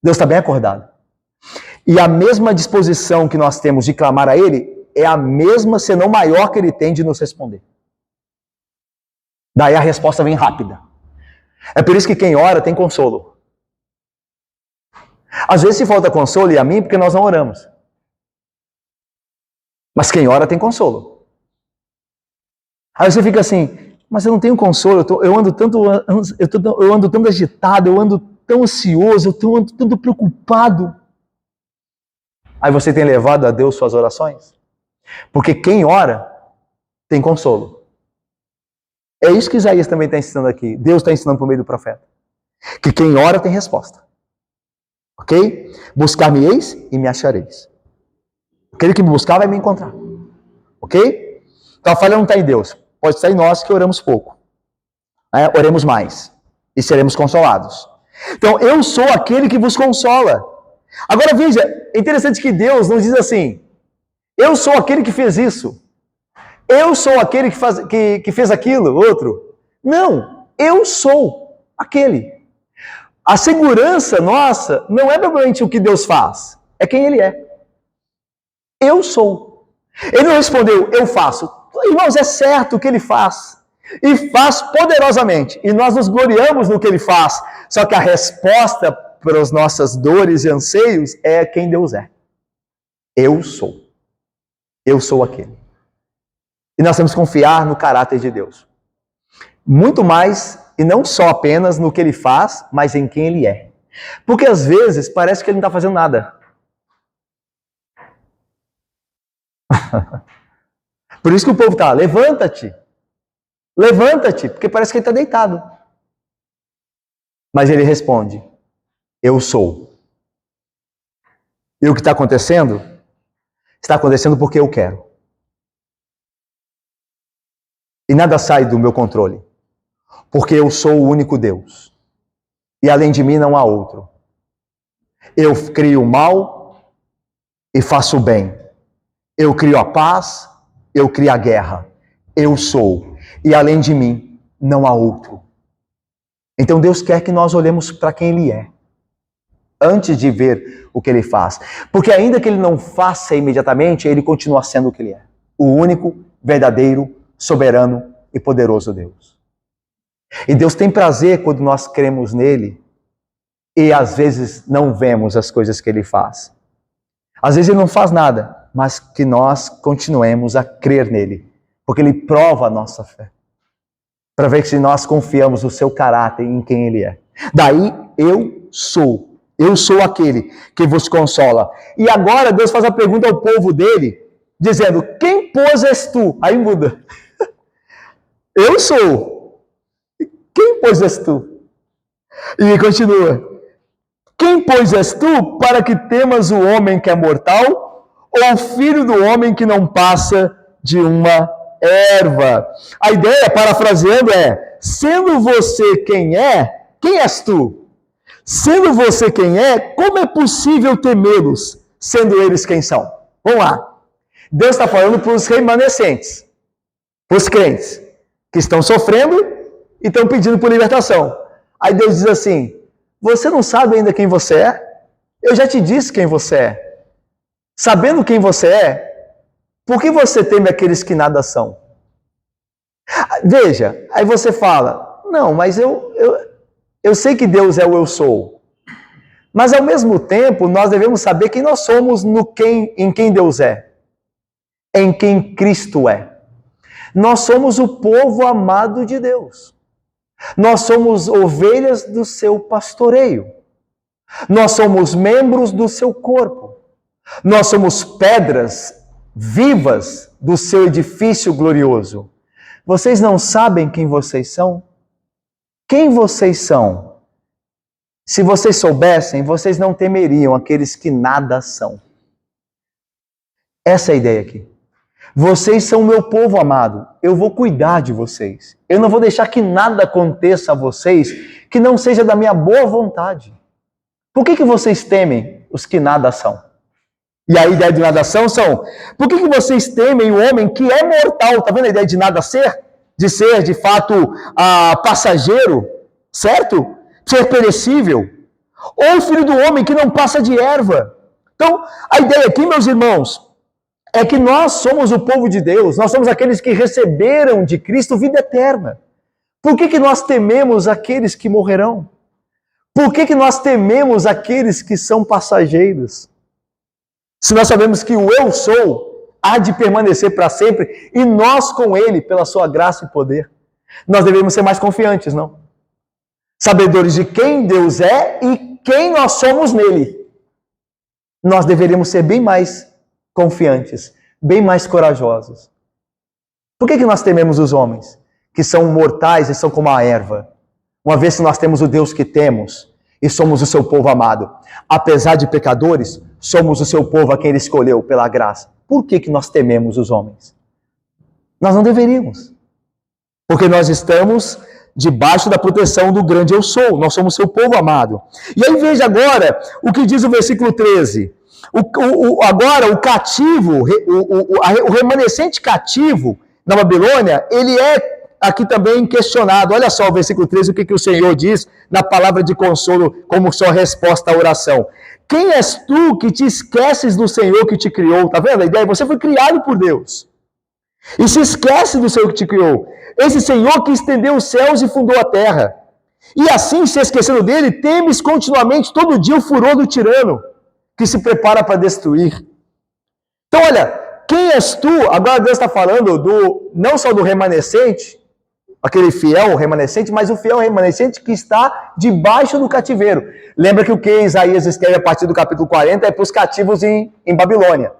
Deus está bem acordado. E a mesma disposição que nós temos de clamar a Ele, é a mesma, se não maior, que Ele tem de nos responder. Daí a resposta vem rápida. É por isso que quem ora tem consolo. Às vezes se falta consolo, e a mim, porque nós não oramos. Mas quem ora tem consolo. Aí você fica assim, mas eu não tenho consolo, eu ando tanto agitado, eu ando tão ansioso, eu ando tanto preocupado. Aí você tem levado a Deus suas orações? Porque quem ora tem consolo. É isso que Isaías também está ensinando aqui. Deus está ensinando por meio do profeta. Que quem ora tem resposta. Ok? Buscar-me-eis e me achareis. Aquele que me buscar vai me encontrar. Ok? Então a falha não está em Deus. Pode estar em nós que oramos pouco. Oremos mais. E seremos consolados. Então, eu sou aquele que vos consola. Agora veja, é interessante que Deus não diz assim, eu sou aquele que fez isso. Eu sou aquele que fez aquilo, outro. Não, eu sou aquele. A segurança nossa não é propriamente o que Deus faz, é quem Ele é. Eu sou. Ele não respondeu, eu faço. Irmãos, é certo o que Ele faz. E faz poderosamente. E nós nos gloriamos no que Ele faz. Só que a resposta para as nossas dores e anseios é quem Deus é. Eu sou. Eu sou aquele. E nós temos que confiar no caráter de Deus. Muito mais, e não só apenas no que Ele faz, mas em quem Ele é. Porque às vezes parece que Ele não está fazendo nada. Por isso que o povo está, levanta-te. Levanta-te, porque parece que ele está deitado. Mas ele responde, eu sou. E o que está acontecendo? Está acontecendo porque eu quero. E nada sai do meu controle. Porque eu sou o único Deus. E além de mim não há outro. Eu crio o mal e faço o bem. Eu crio a paz, eu crio a guerra. Eu sou. E além de mim não há outro. Então Deus quer que nós olhemos para quem Ele é. Antes de ver o que Ele faz. Porque ainda que Ele não faça imediatamente, Ele continua sendo o que Ele é. O único, verdadeiro, soberano e poderoso Deus. E Deus tem prazer quando nós cremos nele e às vezes não vemos as coisas que Ele faz. Às vezes Ele não faz nada, mas que nós continuemos a crer nele. Porque Ele prova a nossa fé. Para ver se nós confiamos no seu caráter e em quem Ele é. Daí, eu sou. Eu sou aquele que vos consola. E agora Deus faz a pergunta ao povo dele, dizendo, quem pois és tu? Aí muda. Eu sou. Quem pois és tu? E continua. Quem pois és tu para que temas o homem que é mortal ou o filho do homem que não passa de uma erva? A ideia, parafraseando, é, sendo você quem é, quem és tu? Sendo você quem é, como é possível temê-los, sendo eles quem são? Vamos lá. Deus está falando para os remanescentes, para os crentes, que estão sofrendo e estão pedindo por libertação. Aí Deus diz assim, você não sabe ainda quem você é? Eu já te disse quem você é. Sabendo quem você é, por que você teme aqueles que nada são? Veja, aí você fala, não, mas eu sei que Deus é o eu sou. Mas ao mesmo tempo, nós devemos saber quem nós somos em quem Deus é. Em quem Cristo é. Nós somos o povo amado de Deus. Nós somos ovelhas do seu pastoreio. Nós somos membros do seu corpo. Nós somos pedras vivas do seu edifício glorioso. Vocês não sabem quem vocês são? Quem vocês são? Se vocês soubessem, vocês não temeriam aqueles que nada são. Essa é a ideia aqui. Vocês são o meu povo amado. Eu vou cuidar de vocês. Eu não vou deixar que nada aconteça a vocês que não seja da minha boa vontade. Por que vocês temem os que nada são? E a ideia de nada são, por que vocês temem o homem que é mortal? Está vendo a ideia de nada ser? De ser, de fato, passageiro, certo? Ser perecível. Ou o filho do homem que não passa de erva. Então, a ideia aqui, meus irmãos, é que nós somos o povo de Deus. Nós somos aqueles que receberam de Cristo vida eterna. Por que nós tememos aqueles que morrerão? Por que nós tememos aqueles que são passageiros? Se nós sabemos que o eu sou há de permanecer para sempre e nós com ele, pela sua graça e poder, nós devemos ser mais confiantes, não? Sabedores de quem Deus é e quem nós somos nele. Nós deveríamos ser bem mais confiantes, bem mais corajosos. Por que nós tememos os homens, que são mortais e são como a erva? Uma vez que nós temos o Deus que temos e somos o seu povo amado. Apesar de pecadores, somos o seu povo a quem ele escolheu pela graça. Por que nós tememos os homens? Nós não deveríamos. Porque nós estamos debaixo da proteção do grande eu sou. Nós somos seu povo amado. E aí veja agora o que diz o versículo 13. Agora o cativo, o remanescente cativo na Babilônia, ele é aqui também questionado. Olha só o versículo 13, o que o Senhor diz na palavra de consolo como sua resposta à oração. Quem és tu que te esqueces do Senhor que te criou? Tá vendo a ideia? Você foi criado por Deus. E se esquece do Senhor que te criou. Esse Senhor que estendeu os céus e fundou a terra. E assim, se esquecendo dele, temes continuamente todo dia o furor do tirano, que se prepara para destruir. Então, olha, quem és tu? Agora Deus está falando não só do remanescente, aquele fiel remanescente, mas o fiel remanescente que está debaixo do cativeiro. Lembra que o que Isaías escreve a partir do capítulo 40 é para os cativos em Babilônia.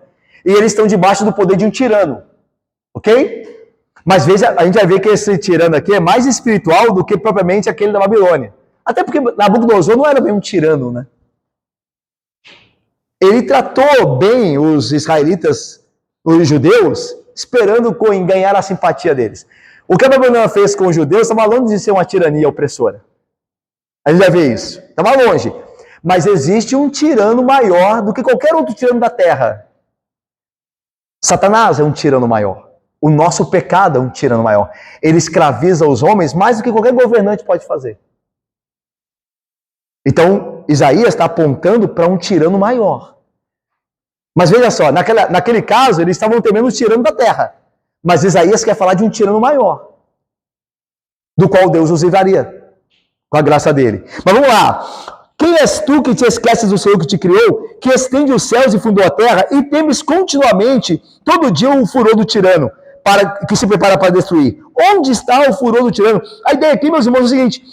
E eles estão debaixo do poder de um tirano. Ok? Mas veja, a gente vai ver que esse tirano aqui é mais espiritual do que propriamente aquele da Babilônia. Até porque Nabucodonosor não era bem um tirano, né? Ele tratou bem os israelitas, os judeus, esperando em ganhar a simpatia deles. O que a Babilônia fez com os judeus estava longe de ser uma tirania opressora. A gente vai ver isso. Estava longe. Mas existe um tirano maior do que qualquer outro tirano da terra. Satanás é um tirano maior. O nosso pecado é um tirano maior. Ele escraviza os homens mais do que qualquer governante pode fazer. Então, Isaías está apontando para um tirano maior. Mas veja só, naquele caso, eles estavam temendo o tirano da terra. Mas Isaías quer falar de um tirano maior, do qual Deus os livraria, com a graça dele. Mas vamos lá. Quem és tu que te esqueces do Senhor que te criou, que estende os céus e fundou a terra, e temes continuamente, todo dia, o furor do tirano, que se prepara para destruir? Onde está o furor do tirano? A ideia aqui, meus irmãos, é o seguinte: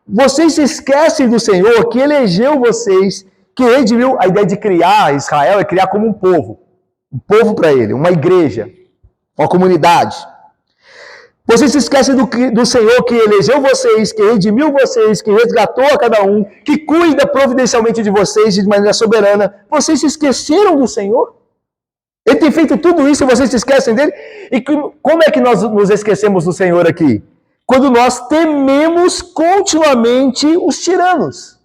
vocês se esquecem do Senhor que elegeu vocês, que redimiu. A ideia de criar Israel é criar como um povo para ele, uma igreja, uma comunidade. Vocês se esquecem do Senhor que elegeu vocês, que redimiu vocês, que resgatou a cada um, que cuida providencialmente de vocês de maneira soberana. Vocês se esqueceram do Senhor? Ele tem feito tudo isso e vocês se esquecem dele? E como é que nós nos esquecemos do Senhor aqui? Quando nós tememos continuamente os tiranos.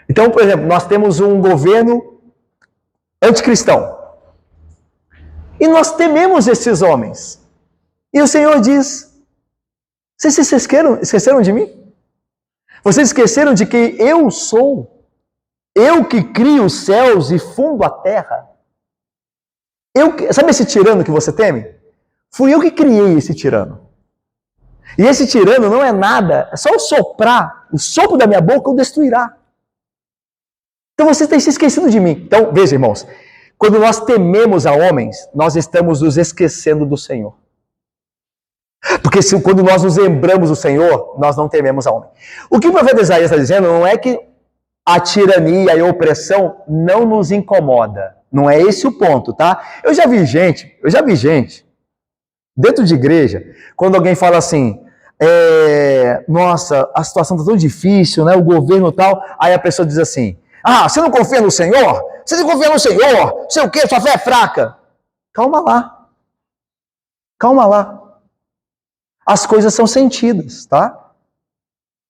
Então, por exemplo, nós temos um governo anticristão. E nós tememos esses homens. E o Senhor diz: vocês se esqueceram de mim? Vocês esqueceram de que eu sou? Eu que crio os céus e fundo a terra? Sabe esse tirano que você teme? Fui eu que criei esse tirano. E esse tirano não é nada, é só eu soprar, o sopro da minha boca o destruirá. Então você tem se esquecido de mim. Então, veja, irmãos, quando nós tememos a homens, nós estamos nos esquecendo do Senhor. Porque quando nós nos lembramos do Senhor, nós não tememos a homem. O que o profeta Isaías está dizendo não é que a tirania e a opressão não nos incomoda. Não é esse o ponto, tá? Eu já vi gente, dentro de igreja, quando alguém fala assim, nossa, a situação está tão difícil, né? O governo tal, aí a pessoa diz assim, você não confia no Senhor? Você não confia no Senhor? Sei o quê? Sua fé é fraca. Calma lá. Calma lá. As coisas são sentidas, tá?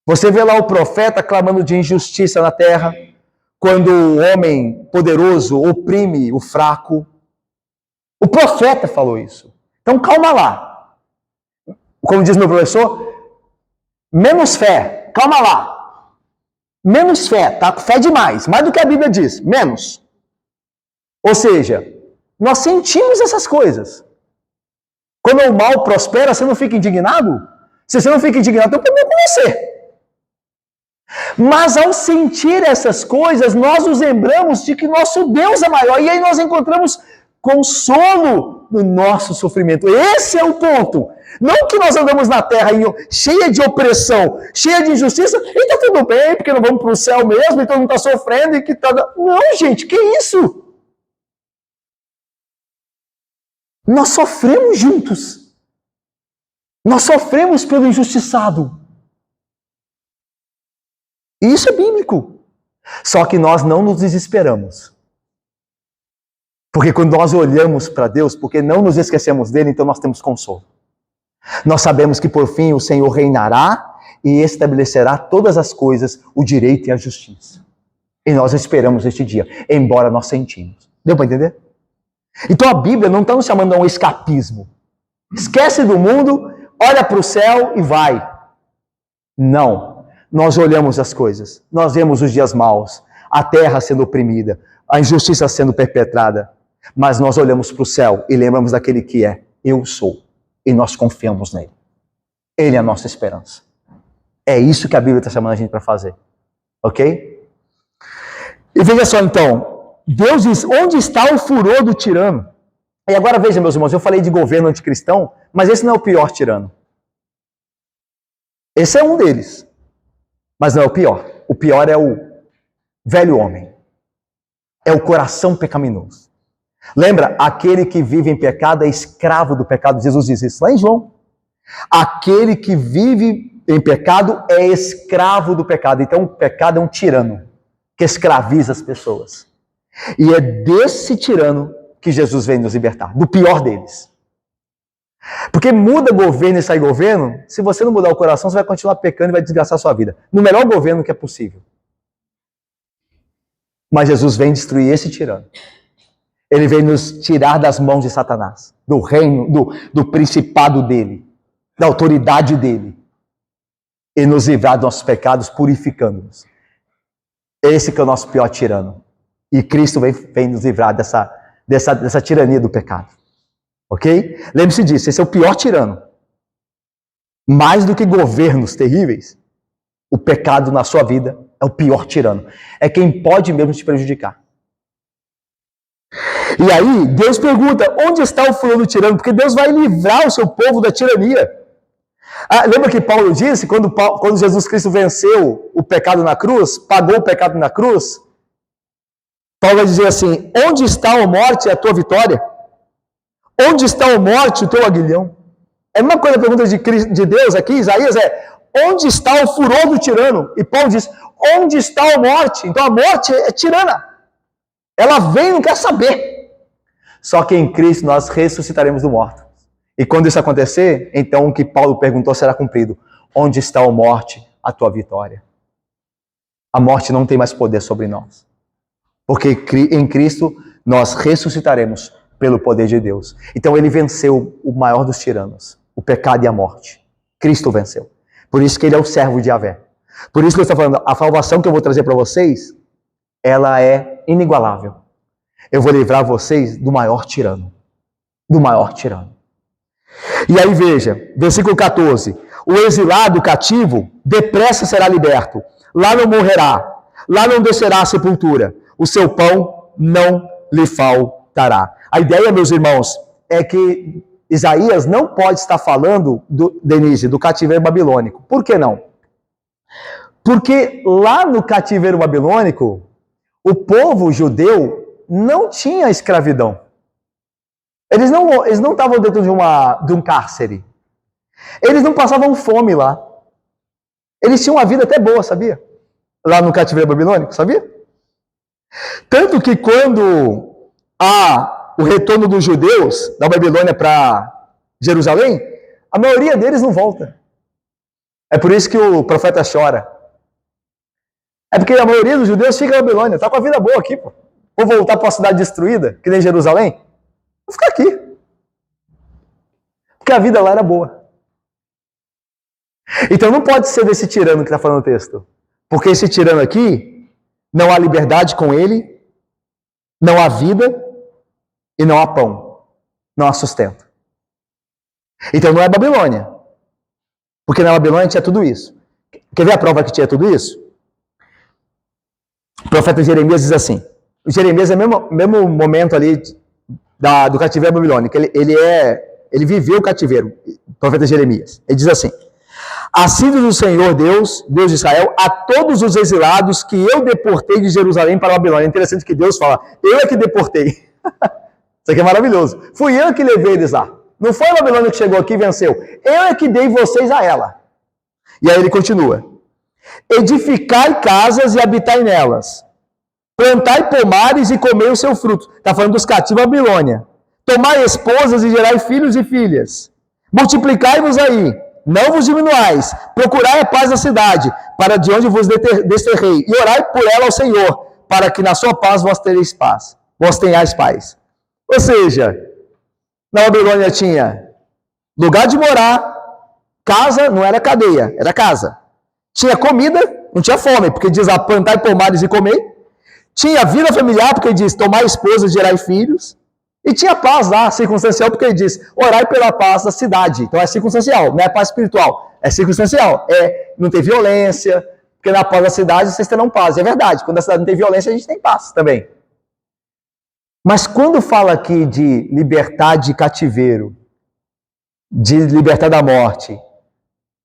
Você vê lá o profeta clamando de injustiça na terra, quando o homem poderoso oprime o fraco. O profeta falou isso. Então calma lá. Como diz meu professor, menos fé, calma lá. Menos fé, tá? Fé demais, mais do que a Bíblia diz, menos. Ou seja, nós sentimos essas coisas. Quando o mal prospera, você não fica indignado? Se você não fica indignado, tem um problema com você. Mas ao sentir essas coisas, nós nos lembramos de que nosso Deus é maior. E aí nós encontramos consolo no nosso sofrimento. Esse é o ponto. Não que nós andamos na terra cheia de opressão, cheia de injustiça, e está tudo bem, porque não vamos para o céu mesmo, e todo mundo está sofrendo. E que tá... Não, gente, que isso? Nós sofremos juntos. Nós sofremos pelo injustiçado. E isso é bíblico. Só que nós não nos desesperamos. Porque quando nós olhamos para Deus, porque não nos esquecemos dele, então nós temos consolo. Nós sabemos que por fim o Senhor reinará e estabelecerá todas as coisas, o direito e a justiça. E nós esperamos este dia, embora nós sentimos. Deu para entender? Então a Bíblia não está nos chamando a um escapismo. Esquece do mundo, olha para o céu e vai. Não. Nós olhamos as coisas. Nós vemos os dias maus, a terra sendo oprimida, a injustiça sendo perpetrada. Mas nós olhamos para o céu e lembramos daquele que é eu sou. E nós confiamos nele. Ele é a nossa esperança. É isso que a Bíblia está chamando a gente para fazer. Ok? E veja só então. Deus diz, onde está o furor do tirano? E agora veja, meus irmãos, eu falei de governo anticristão, mas esse não é o pior tirano. Esse é um deles, mas não é o pior. O pior é o velho homem. É o coração pecaminoso. Lembra, aquele que vive em pecado é escravo do pecado. Jesus diz isso lá em João. Aquele que vive em pecado é escravo do pecado. Então o pecado é um tirano que escraviza as pessoas. E é desse tirano que Jesus vem nos libertar, do pior deles. Porque muda governo e sai governo, se você não mudar o coração, você vai continuar pecando e vai desgastar a sua vida. No melhor governo que é possível. Mas Jesus vem destruir esse tirano. Ele vem nos tirar das mãos de Satanás, do reino, do principado dele, da autoridade dele. E nos livrar dos nossos pecados, purificando-nos. Esse que é o nosso pior tirano. E Cristo vem nos livrar dessa tirania do pecado. Ok? Lembre-se disso, esse é o pior tirano. Mais do que governos terríveis, o pecado na sua vida é o pior tirano. É quem pode mesmo te prejudicar. E aí, Deus pergunta, onde está o furor do tirano? Porque Deus vai livrar o seu povo da tirania. Lembra que Paulo disse, quando Jesus Cristo venceu o pecado na cruz, pagou o pecado na cruz, Paulo vai dizer assim, onde está, ó morte, a tua vitória? Onde está, ó morte, o teu aguilhão? É uma coisa, a pergunta de Deus aqui, Isaías, onde está o furor do tirano? E Paulo diz, onde está a morte? Então a morte é tirana. Ela vem e não quer saber. Só que em Cristo nós ressuscitaremos do morto. E quando isso acontecer, então o que Paulo perguntou será cumprido. Onde está, ó morte, a tua vitória? A morte não tem mais poder sobre nós. Porque em Cristo nós ressuscitaremos pelo poder de Deus. Então ele venceu o maior dos tiranos, o pecado e a morte. Cristo venceu. Por isso que ele é o servo de Yahvé. Por isso que eu estou falando, a salvação que eu vou trazer para vocês, ela é inigualável. Eu vou livrar vocês do maior tirano. Do maior tirano. E aí veja, versículo 14. O exilado cativo depressa será liberto. Lá não morrerá. Lá não descerá à sepultura. O seu pão não lhe faltará. A ideia, meus irmãos, é que Isaías não pode estar falando, Denise, do cativeiro babilônico. Por que não? Porque lá no cativeiro babilônico, o povo judeu não tinha escravidão. Eles não estavam dentro de um cárcere. Eles não passavam fome lá. Eles tinham uma vida até boa, sabia? Lá no cativeiro babilônico, sabia? Tanto que quando há o retorno dos judeus da Babilônia para Jerusalém, a maioria deles não volta. É por isso que o profeta chora. É porque a maioria dos judeus fica na Babilônia. Está com a vida boa aqui, pô. Vou voltar para uma cidade destruída, que nem Jerusalém? Vou ficar aqui. Porque a vida lá era boa. Então não pode ser desse tirano que está falando o texto. Porque esse tirano aqui, não há liberdade com ele, não há vida e não há pão. Não há sustento. Então não é Babilônia. Porque na Babilônia tinha tudo isso. Quer ver a prova que tinha tudo isso? O profeta Jeremias diz assim. O Jeremias é o mesmo momento ali do cativeiro babilônico. Ele viveu o cativeiro. O profeta Jeremias. Ele diz assim. Assim diz o Senhor Deus de Israel, a todos os exilados que eu deportei de Jerusalém para a Babilônia. É interessante que Deus fala, eu é que deportei. Isso aqui é maravilhoso. Fui eu que levei eles lá. Não foi a Babilônia que chegou aqui e venceu. Eu é que dei vocês a ela. E aí ele continua. Edificai casas e habitai nelas. Plantai pomares e comei o seu fruto. Está falando dos cativos da Babilônia. Tomai esposas e gerai filhos e filhas. Multiplicai-vos aí. Não vos diminuais, procurai a paz da cidade, para de onde vos desterrei, e orai por ela ao Senhor, para que na sua paz vós tereis paz, vós tenhais paz. Ou seja, na Babilônia tinha lugar de morar, casa, não era cadeia, era casa. Tinha comida, não tinha fome, porque diz plantai pomares e comer. Tinha vida familiar, porque diz tomai esposas, gerai filhos. E tinha paz lá, circunstancial, porque ele diz, orai pela paz da cidade. Então é circunstancial, não é paz espiritual. É circunstancial. Não ter violência, porque na paz da cidade vocês terão paz. É verdade, quando a cidade não tem violência, a gente tem paz também. Mas quando fala aqui de libertar de cativeiro, de libertar da morte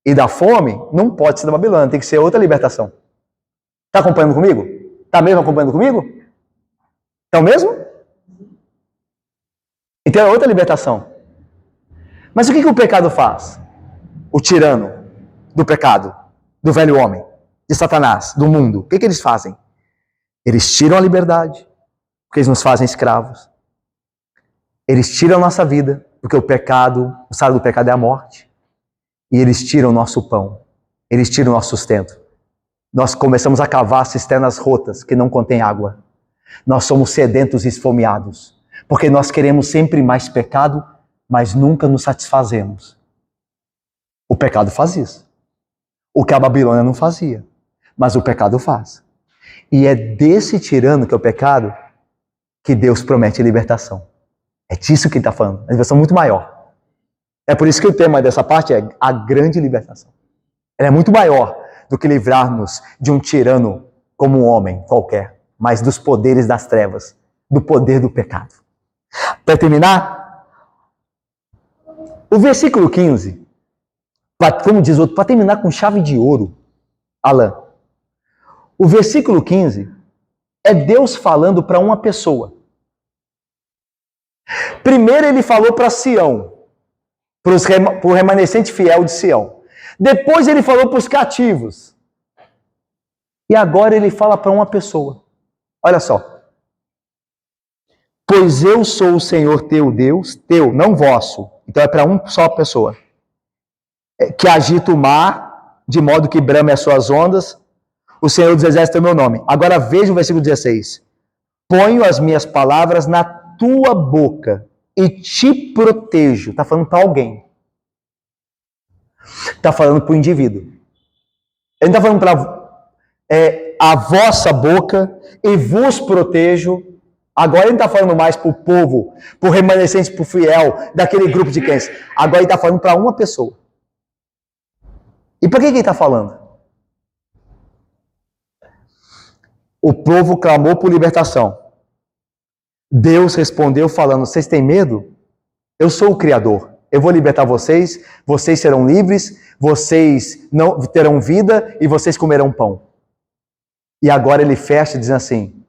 e da fome, não pode ser da Babilônia, tem que ser outra libertação. Está acompanhando comigo? Está mesmo acompanhando comigo? Estão mesmo? Então é outra libertação. Mas o que o pecado faz? O tirano do pecado, do velho homem, de Satanás, do mundo. O que eles fazem? Eles tiram a liberdade, porque eles nos fazem escravos. Eles tiram a nossa vida, porque o salário do pecado é a morte. E eles tiram o nosso pão. Eles tiram o nosso sustento. Nós começamos a cavar cisternas rotas que não contêm água. Nós somos sedentos e esfomeados. Porque nós queremos sempre mais pecado, mas nunca nos satisfazemos. O pecado faz isso. O que a Babilônia não fazia. Mas o pecado faz. E é desse tirano que é o pecado que Deus promete libertação. É disso que ele está falando. A libertação muito maior. É por isso que o tema dessa parte é a grande libertação. Ela é muito maior do que livrar-nos de um tirano como um homem qualquer, mas dos poderes das trevas, do poder do pecado. Para terminar, o versículo 15, como diz outro, para terminar com chave de ouro, Alan, o versículo 15 é Deus falando para uma pessoa. Primeiro ele falou para Sião, para o remanescente fiel de Sião. Depois ele falou para os cativos. E agora ele fala para uma pessoa. Olha só. Pois eu sou o Senhor teu Deus, teu, não vosso. Então é para uma só pessoa. Que agita o mar, de modo que brame as suas ondas. O Senhor dos Exércitos é o meu nome. Agora veja o versículo 16. Ponho as minhas palavras na tua boca e te protejo. Está falando para alguém. Está falando para o indivíduo. Ele não está falando para a vossa boca e vos protejo. Agora ele não está falando mais para o povo, para o remanescente, para o fiel, daquele grupo de crentes. Agora ele está falando para uma pessoa. E por que ele está falando? O povo clamou por libertação. Deus respondeu falando, vocês têm medo? Eu sou o Criador. Eu vou libertar vocês, vocês serão livres, vocês não terão vida e vocês comerão pão. E agora ele fecha dizendo assim,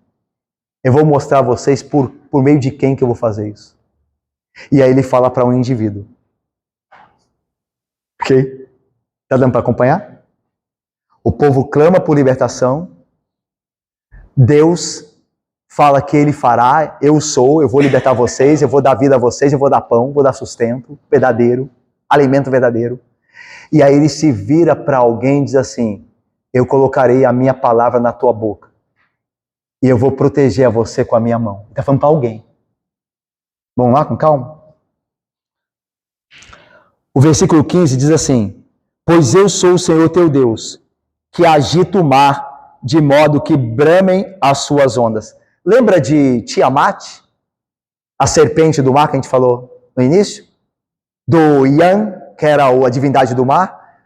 eu vou mostrar a vocês por meio de quem que eu vou fazer isso. E aí ele fala para um indivíduo. Ok? Está dando para acompanhar? O povo clama por libertação. Deus fala que ele fará, eu vou libertar vocês, eu vou dar vida a vocês, eu vou dar pão, vou dar sustento verdadeiro, alimento verdadeiro. E aí ele se vira para alguém e diz assim, eu colocarei a minha palavra na tua boca. E eu vou proteger a você com a minha mão. Está falando para alguém. Vamos lá, com calma? O versículo 15 diz assim, pois eu sou o Senhor teu Deus, que agita o mar, de modo que bramem as suas ondas. Lembra de Tiamat? A serpente do mar que a gente falou no início? Do Yan, que era a divindade do mar?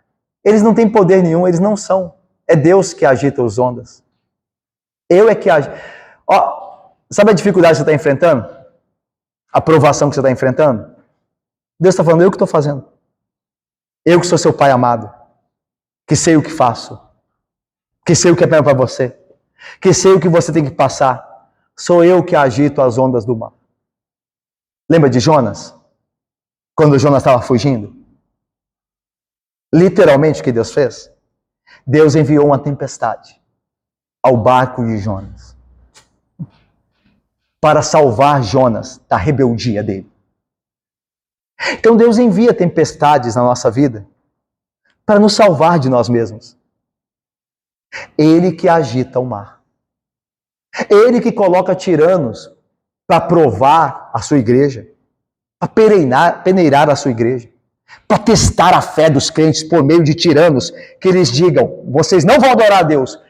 Eles não têm poder nenhum, eles não são. É Deus que agita as ondas. Eu é que agito. Sabe a dificuldade que você está enfrentando? A provação que você está enfrentando? Deus está falando, eu que estou fazendo. Eu que sou seu pai amado. Que sei o que faço. Que sei o que é melhor para você. Que sei o que você tem que passar. Sou eu que agito as ondas do mar. Lembra de Jonas? Quando Jonas estava fugindo? Literalmente o que Deus fez? Deus enviou uma tempestade ao barco de Jonas para salvar Jonas da rebeldia dele. Então Deus envia tempestades na nossa vida para nos salvar de nós mesmos. Ele que agita o mar. Ele que coloca tiranos para provar a sua igreja, para peneirar a sua igreja, para testar a fé dos crentes por meio de tiranos que eles digam, vocês não vão adorar a Deus.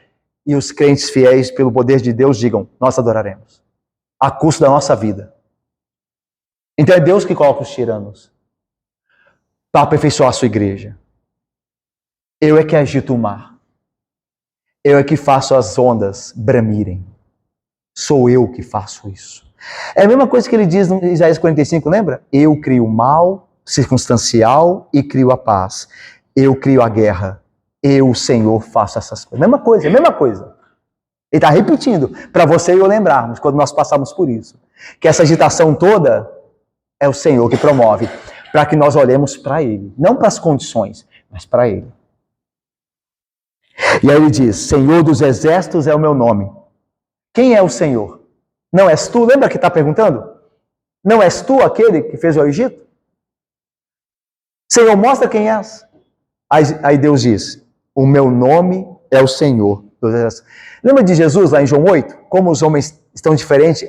E os crentes fiéis, pelo poder de Deus, digam, nós adoraremos, a custo da nossa vida. Então é Deus que coloca os tiranos para aperfeiçoar a sua igreja. Eu é que agito o mar. Eu é que faço as ondas bramirem. Sou eu que faço isso. É a mesma coisa que ele diz em Isaías 45, lembra? Eu crio o mal circunstancial e crio a paz. Eu crio a guerra. Eu, Senhor, faço essas coisas. Mesma coisa, mesma coisa. Ele está repetindo, para você e eu lembrarmos, quando nós passamos por isso. Que essa agitação toda é o Senhor que promove, para que nós olhemos para Ele. Não para as condições, mas para Ele. E aí ele diz, Senhor dos exércitos é o meu nome. Quem é o Senhor? Não és tu? Lembra que está perguntando? Não és tu aquele que fez o Egito? Senhor, mostra quem és. Aí Deus diz, o meu nome é o Senhor dos exércitos. Lembra de Jesus lá em João 8? Como os homens estão diferente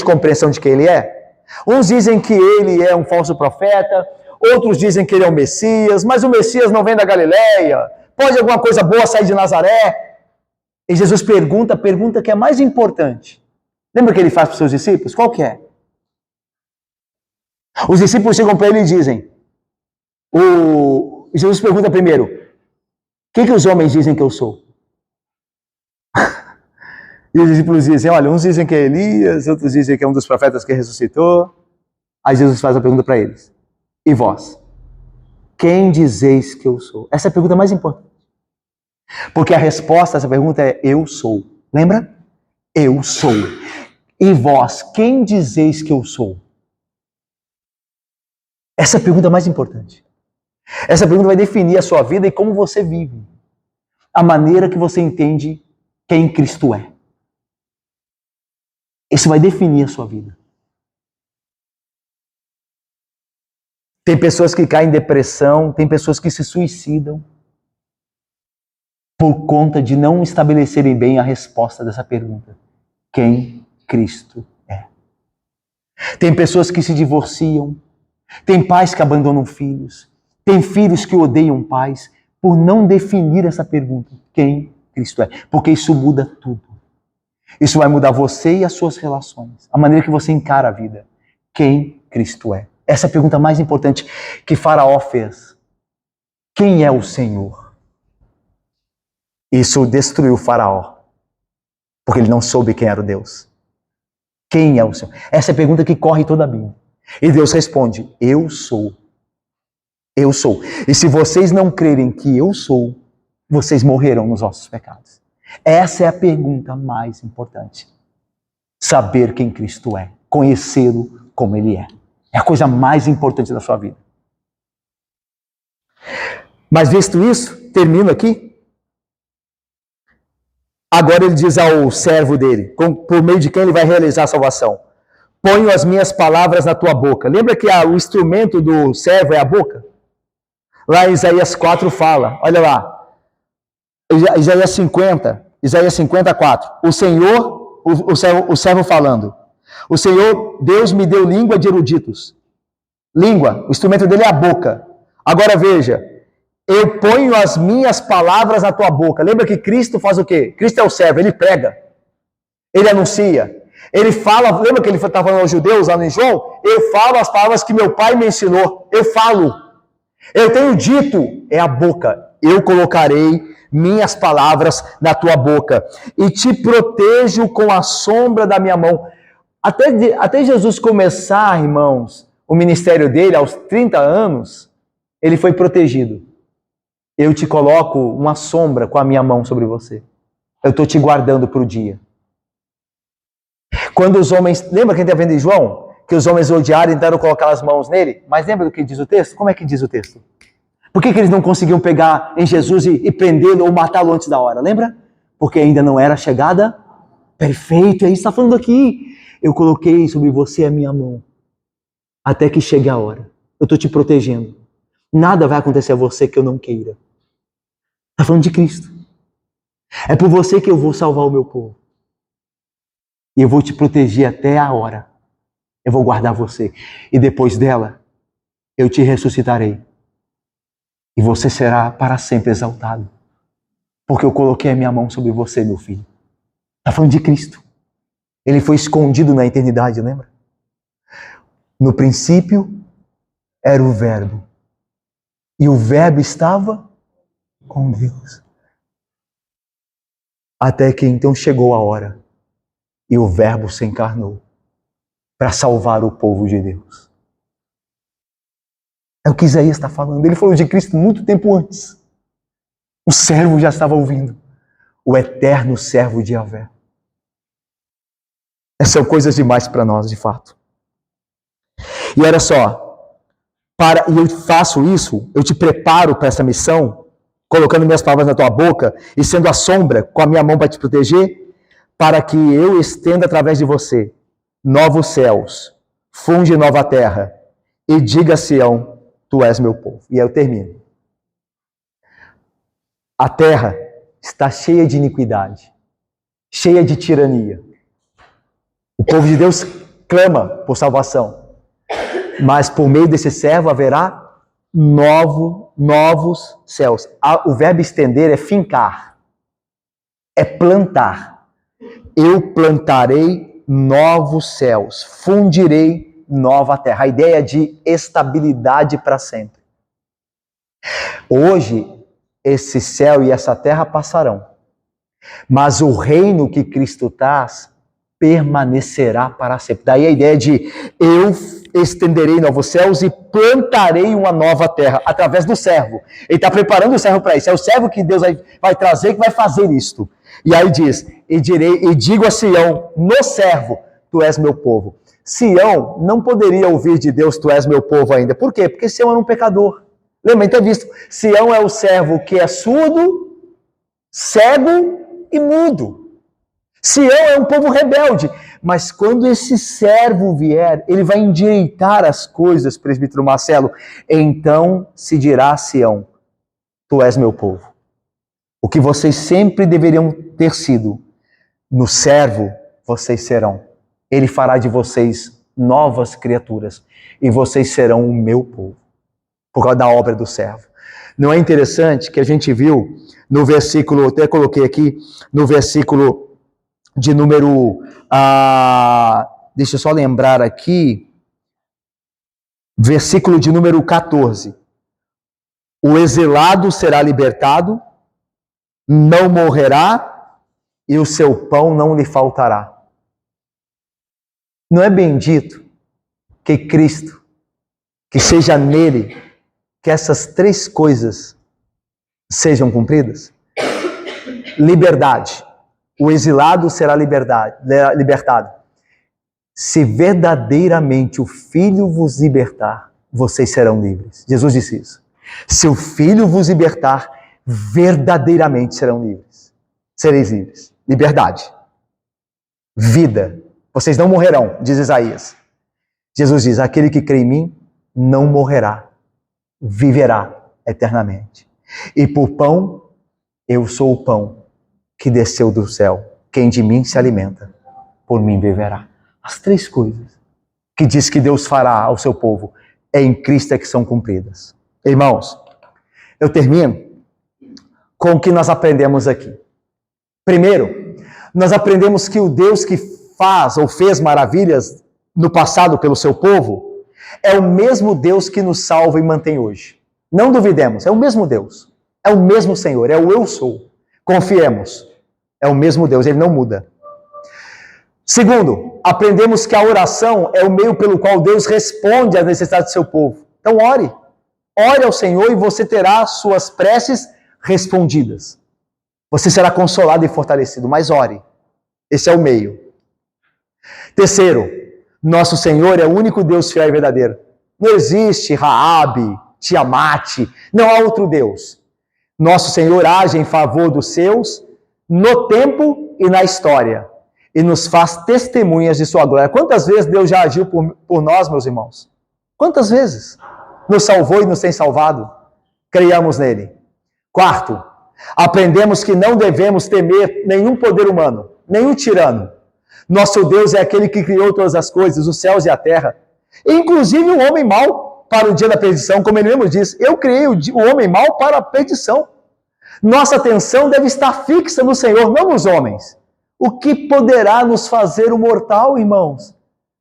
compreensão de quem ele é? Uns dizem que ele é um falso profeta, outros dizem que ele é o Messias, mas o Messias não vem da Galileia. Pode alguma coisa boa sair de Nazaré? E Jesus pergunta a pergunta que é mais importante. Lembra que ele faz para os seus discípulos? Qual que é? Os discípulos chegam para ele e dizem, Jesus pergunta primeiro, o que os homens dizem que eu sou? E os discípulos dizem, olha, uns dizem que é Elias, outros dizem que é um dos profetas que ressuscitou. Aí Jesus faz a pergunta para eles, e vós? Quem dizeis que eu sou? Essa é a pergunta mais importante. Porque a resposta a essa pergunta é, eu sou. Lembra? Eu sou. E vós, quem dizeis que eu sou? Essa é a pergunta mais importante. Essa pergunta vai definir a sua vida e como você vive. A maneira que você entende quem Cristo é. Isso vai definir a sua vida. Tem pessoas que caem em depressão, tem pessoas que se suicidam por conta de não estabelecerem bem a resposta dessa pergunta. Quem Cristo é? Tem pessoas que se divorciam, tem pais que abandonam filhos, tem filhos que odeiam pais por não definir essa pergunta, quem Cristo é. Porque isso muda tudo. Isso vai mudar você e as suas relações, a maneira que você encara a vida. Quem Cristo é? Essa é a pergunta mais importante que Faraó fez. Quem é o Senhor? Isso destruiu Faraó, porque ele não soube quem era o Deus. Quem é o Senhor? Essa é a pergunta que corre toda a Bíblia. E Deus responde, eu sou. Eu sou. E se vocês não crerem que eu sou, vocês morrerão nos vossos pecados. Essa é a pergunta mais importante. Saber quem Cristo é. Conhecê-lo como Ele é. É a coisa mais importante da sua vida. Mas visto isso, termino aqui. Agora ele diz ao servo dele, por meio de quem ele vai realizar a salvação. Ponho as minhas palavras na tua boca. Lembra que o instrumento do servo é a boca? Lá em Isaías 4 fala, olha lá. Isaías 54. O Senhor, o servo falando. O Senhor, Deus me deu língua de eruditos. Língua, o instrumento dele é a boca. Agora veja, eu ponho as minhas palavras na tua boca. Lembra que Cristo faz o quê? Cristo é o servo, ele prega. Ele anuncia. Ele fala, lembra que ele estava falando aos judeus lá em João? Eu falo as palavras que meu pai me ensinou. Eu falo. Eu tenho dito, é a boca. Eu colocarei minhas palavras na tua boca e te protejo com a sombra da minha mão. Até Jesus começar, irmãos, o ministério dele aos 30 anos, ele foi protegido. Eu te coloco uma sombra com a minha mão sobre você. Eu estou te guardando para o dia. Quando os homens... Lembra quem está vendo em João? Que os homens odiaram e tentaram colocar as mãos nele? Mas lembra do que diz o texto? Como é que diz o texto? Por que eles não conseguiam pegar em Jesus e prendê-lo ou matá-lo antes da hora? Lembra? Porque ainda não era chegada perfeita. É isso que está falando aqui. Eu coloquei sobre você a minha mão até que chegue a hora. Eu estou te protegendo. Nada vai acontecer a você que eu não queira. Está falando de Cristo. É por você que eu vou salvar o meu povo. E eu vou te proteger até a hora. Eu vou guardar você. E depois dela, eu te ressuscitarei. E você será para sempre exaltado. Porque eu coloquei a minha mão sobre você, meu filho. Está falando de Cristo. Ele foi escondido na eternidade, lembra? No princípio era o Verbo. E o Verbo estava com Deus. Até que então chegou a hora. E o Verbo se encarnou para salvar o povo de Deus. É o que Isaías está falando. Ele falou de Cristo muito tempo antes. O servo já estava ouvindo. O eterno servo de Yahvé. Essas são coisas demais para nós, de fato. E olha só, e eu faço isso, eu te preparo para essa missão, colocando minhas palavras na tua boca e sendo a sombra com a minha mão para te proteger, para que eu estenda através de você novos céus, funde nova terra, e diga a Sião, tu és meu povo. E aí eu termino. A terra está cheia de iniquidade, cheia de tirania. O povo de Deus clama por salvação, mas por meio desse servo haverá novos céus. O verbo estender é fincar, é plantar. Eu plantarei novos céus, fundirei nova terra. A ideia de estabilidade para sempre. Hoje, esse céu e essa terra passarão, mas o reino que Cristo traz permanecerá para sempre. Daí a ideia de eu estenderei novos céus e plantarei uma nova terra através do servo. Ele está preparando o servo para isso. É o servo que Deus vai trazer que vai fazer isto. E aí diz, e digo a Sião, no servo, tu és meu povo. Sião não poderia ouvir de Deus, tu és meu povo ainda. Por quê? Porque Sião era um pecador. Lembra, então visto, Sião é o servo que é surdo, cego e mudo. Sião é um povo rebelde, mas quando esse servo vier, ele vai endireitar as coisas, presbítero Marcelo, então se dirá a Sião, tu és meu povo. O que vocês sempre deveriam ter sido, no servo vocês serão. Ele fará de vocês novas criaturas, e vocês serão o meu povo, por causa da obra do servo. Não é interessante que a gente viu no versículo, até coloquei aqui, no versículo de número, deixa eu só lembrar aqui, versículo de número 14. O exilado será libertado, não morrerá e o seu pão não lhe faltará. Não é bendito que Cristo, que seja nele, que essas três coisas sejam cumpridas? Liberdade. O exilado será libertado. Se verdadeiramente o Filho vos libertar, vocês serão livres. Jesus disse isso. Se o Filho vos libertar, verdadeiramente serão livres. Sereis livres. Liberdade. Vida. Vocês não morrerão, diz Isaías. Jesus diz, aquele que crê em mim não morrerá, viverá eternamente. E por pão, eu sou o pão que desceu do céu. Quem de mim se alimenta, por mim viverá. As três coisas que diz que Deus fará ao seu povo, é em Cristo que são cumpridas. Irmãos, eu termino com o que nós aprendemos aqui. Primeiro, nós aprendemos que o Deus que faz ou fez maravilhas no passado pelo seu povo, é o mesmo Deus que nos salva e mantém hoje. Não duvidemos, é o mesmo Deus. É o mesmo Senhor, é o eu sou. Confiemos, é o mesmo Deus, ele não muda. Segundo, aprendemos que a oração é o meio pelo qual Deus responde às necessidades do seu povo. Então ore. Ore ao Senhor e você terá suas preces respondidas. Você será consolado e fortalecido, mas ore. Esse é o meio. Terceiro, nosso Senhor é o único Deus fiel e verdadeiro. Não existe Raabe, Tiamat, não há outro Deus. Nosso Senhor age em favor dos seus, no tempo e na história, e nos faz testemunhas de sua glória. Quantas vezes Deus já agiu por nós, meus irmãos? Quantas vezes? Nos salvou e nos tem salvado. Creiamos nele. Quarto, aprendemos que não devemos temer nenhum poder humano, nenhum tirano. Nosso Deus é aquele que criou todas as coisas, os céus e a terra. Inclusive o homem mau para o dia da perdição, como ele mesmo diz. Eu criei o homem mau para a perdição. Nossa atenção deve estar fixa no Senhor, não nos homens. O que poderá nos fazer o mortal, irmãos?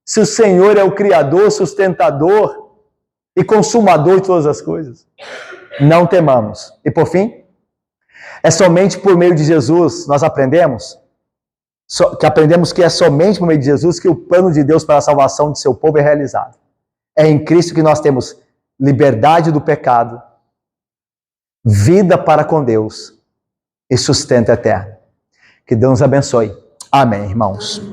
Se o Senhor é o Criador, sustentador e consumador de todas as coisas. Não temamos. E por fim, é somente por meio de Jesus nós aprendemos que é somente por meio de Jesus que o plano de Deus para a salvação de seu povo é realizado. É em Cristo que nós temos liberdade do pecado, vida para com Deus e sustento eterno. Que Deus nos abençoe. Amém, irmãos.